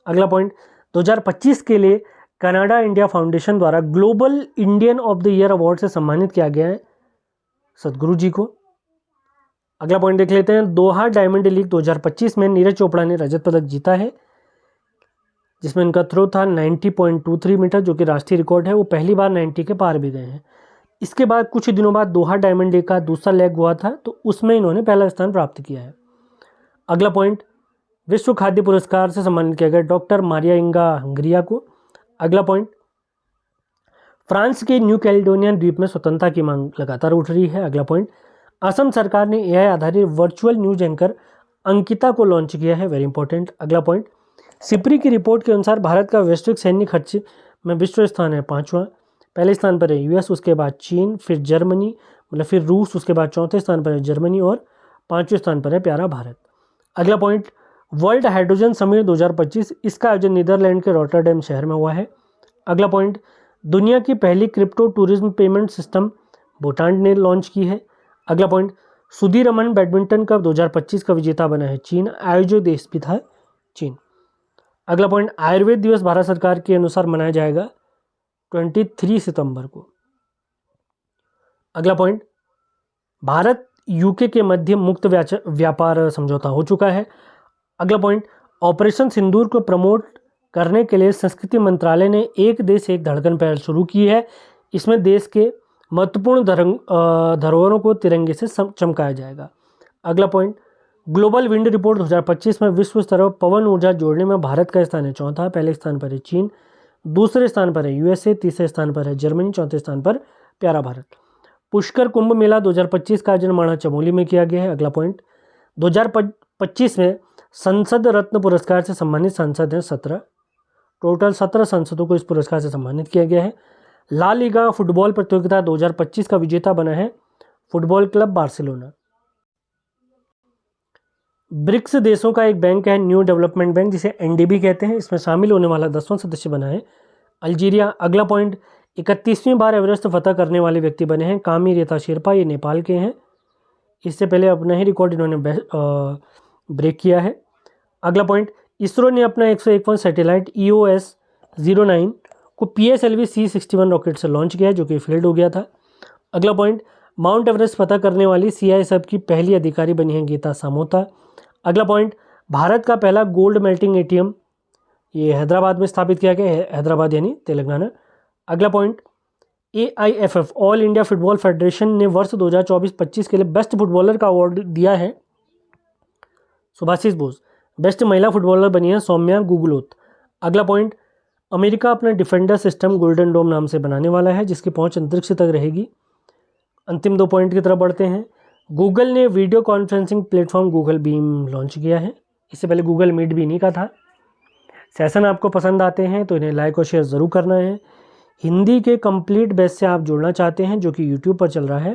अगला पॉइंट, 2025 के लिए कनाडा इंडिया फाउंडेशन द्वारा global Indian of the year award से सम्मानित किया गया है सदगुरु जी को। अगला पॉइंट देख लेते हैं, दोहा डायमंड लीग 2025 में नीरज चोपड़ा ने रजत पदक जीता है, जिसमें इनका थ्रो था 90.23 मीटर, जो कि राष्ट्रीय रिकॉर्ड है। वो पहली बार 90 के पार भी गए हैं। इसके बाद कुछ दिनों बाद दोहा डायमंड लीग का दूसरा लेग हुआ था, तो उसमें इन्होंने पहला स्थान प्राप्त किया है। अगला पॉइंट, विश्व खाद्य पुरस्कार से सम्मानित किया गया डॉक्टर मारिया इंगा हंगरिया को। अगला पॉइंट, फ्रांस के न्यू कैलिडोनियन द्वीप में स्वतंत्रता की मांग लगातार उठ रही है। अगला पॉइंट, असम सरकार ने एआई आधारित वर्चुअल न्यूज एंकर अंकिता को लॉन्च किया है, वेरी इंपॉर्टेंट। अगला पॉइंट, सिप्री की रिपोर्ट के अनुसार भारत का वैश्विक सैन्य खर्च में विश्व स्थान है 5वां। पहले स्थान पर है यूएस, उसके बाद चीन, फिर जर्मनी, मतलब फिर रूस, उसके बाद चौथे स्थान पर है जर्मनी और 5वें स्थान पर है प्यारा भारत। अगला पॉइंट, वर्ल्ड हाइड्रोजन समिट 2025, इसका आयोजन नीदरलैंड के रॉटरडैम शहर में हुआ है। अगला पॉइंट, दुनिया की पहली crypto tourism payment system Bhutan ने लॉन्च की है। अगला point, Sudhir Raman badminton cup 2025 का विजेता बना है चीन, आयोजक देश भी था चीन। अगला पॉइंट, आयुर्वेद दिवस भारत सरकार के अनुसार मनाया जाएगा 23 सितंबर को। अगला पॉइंट, भारत यूके के मध्य मुक्त व्यापार समझौता हो चुका है। अगला पॉइंट, ऑपरेशन सिंदूर को प्रमोट करने के लिए संस्कृति मंत्रालय ने एक देश एक धड़कन पहल शुरू की है। इसमें देश के महत्वपूर्ण धरोहरों को तिरंगे से चमकाया जाएगा। अगला पॉइंट, ग्लोबल विंड रिपोर्ट 2025 में विश्व स्तर पर पवन ऊर्जा जोड़ने में भारत का स्थान है चौथा। पहले स्थान पर है चीन, दूसरे स्थान पर है यूएसए, तीसरे स्थान पर है जर्मनी, चौथे स्थान पर प्यारा भारत। पुष्कर कुंभ मेला 2025 का आयोजन माणा चमोली में किया गया है। अगला पॉइंट, 2025 में संसद रत्न पुरस्कार से सम्मानित सांसद हैं 17। टोटल 17 सांसदों को इस पुरस्कार से सम्मानित किया गया है। ला लीगा फुटबॉल प्रतियोगिता 2025 का विजेता बना है फुटबॉल क्लब बार्सिलोना। ब्रिक्स देशों का एक बैंक है न्यू डेवलपमेंट बैंक, जिसे एनडीबी कहते हैं। इसमें शामिल होने वाला 10वां सदस्य बना है अल्जीरिया। अगला पॉइंट, 31वीं बार एवरेस्ट फतह करने वाले व्यक्ति बने हैं कामी रेता शेरपा, ये नेपाल के हैं। इससे पहले अपना ही रिकॉर्ड इन्होंने ब्रेक किया है। अगला पॉइंट, इसरो ने अपना 101वां सैटेलाइट EOS-09 को PSLV C61 रॉकेट से लॉन्च किया है, जो कि फेल्ड हो गया था। अगला पॉइंट, माउंट एवरेस्ट फतह करने वाली CISF की पहली अधिकारी बनी है गीता सामोता। अगला पॉइंट, भारत का पहला गोल्ड मेल्टिंग ATM ये हैदराबाद में स्थापित किया गया है, हैदराबाद यानी तेलंगाना। अगला point, AIFF all India football federation ने वर्ष 2024-25 के लिए बेस्ट फुटबॉलर का अवार्ड दिया है सुभाषिस बोस। बेस्ट महिला फुटबॉलर बनी है सौम्या गुगलोत। अगला पॉइंट, अमेरिका अपना डिफेंडर सिस्टम गोल्डन डोम नाम से बनाने वाला है, जिसकी पहुंच अंतरिक्ष तक रहेगी। अंतिम 2 पॉइंट की तरफ बढ़ते हैं। गूगल ने video conferencing platform Google beam launch किया है। इससे पहले गूगल मीट भी नहीं का था। सेशन आपको पसंद आते हैं तो इन्हें लाइक और शेयर ज़रूर करना है। हिंदी के कंप्लीट बैच से आप जुड़ना चाहते हैं, जो कि यूट्यूब पर चल रहा है,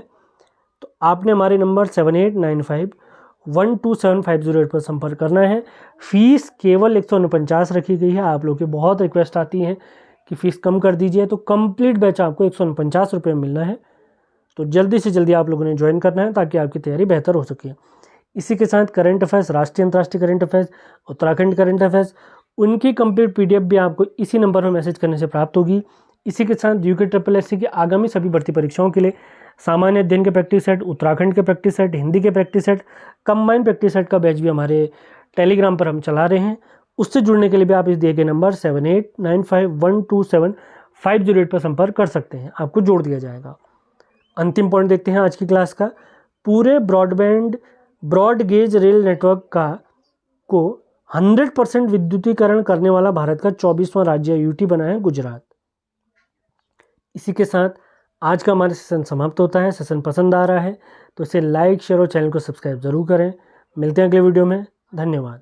तो आपने हमारे नंबर 7895127508 पर संपर्क करना है। फीस केवल 149 रखी गई है। आप लोगों की बहुत रिक्वेस्ट आती है कि फ़ीस कम कर दीजिए, तो कंप्लीट बैच आपको 149 रुपये में मिलना है। तो जल्दी से जल्दी आप लोगों ने ज्वाइन करना है ताकि आपकी तैयारी बेहतर हो सके। इसी के साथ करंट अफेयर्स, राष्ट्रीय अंतर्राष्ट्रीय current affairs, Uttarakhand current affairs, उनकी कंप्लीट PDF भी आपको इसी नंबर पर मैसेज करने से प्राप्त होगी। इसी के साथ UKSSC की आगामी सभी भर्ती परीक्षाओं के लिए सामान्य अध्ययन के प्रैक्टिस सेट, उत्तराखंड के प्रैक्टिस सेट, हिंदी के practice set, combined practice set का बैच भी हमारे टेलीग्राम पर हम चला रहे हैं। उससे जुड़ने के लिए भी आप इस दिए गए नंबर 7895127508 पर संपर्क कर सकते हैं, आपको जोड़ दिया जाएगा। अंतिम पॉइंट देखते हैं आज की क्लास का। पूरे ब्रॉड गेज रेल नेटवर्क को 100% विद्युतीकरण करने वाला भारत का 24वां राज्य UT बना है गुजरात। इसी के साथ आज का हमारा सेशन समाप्त होता है। सेशन पसंद आ रहा है तो इसे लाइक, शेयर और चैनल को सब्सक्राइब जरूर करें। मिलते हैं अगले वीडियो में। धन्यवाद।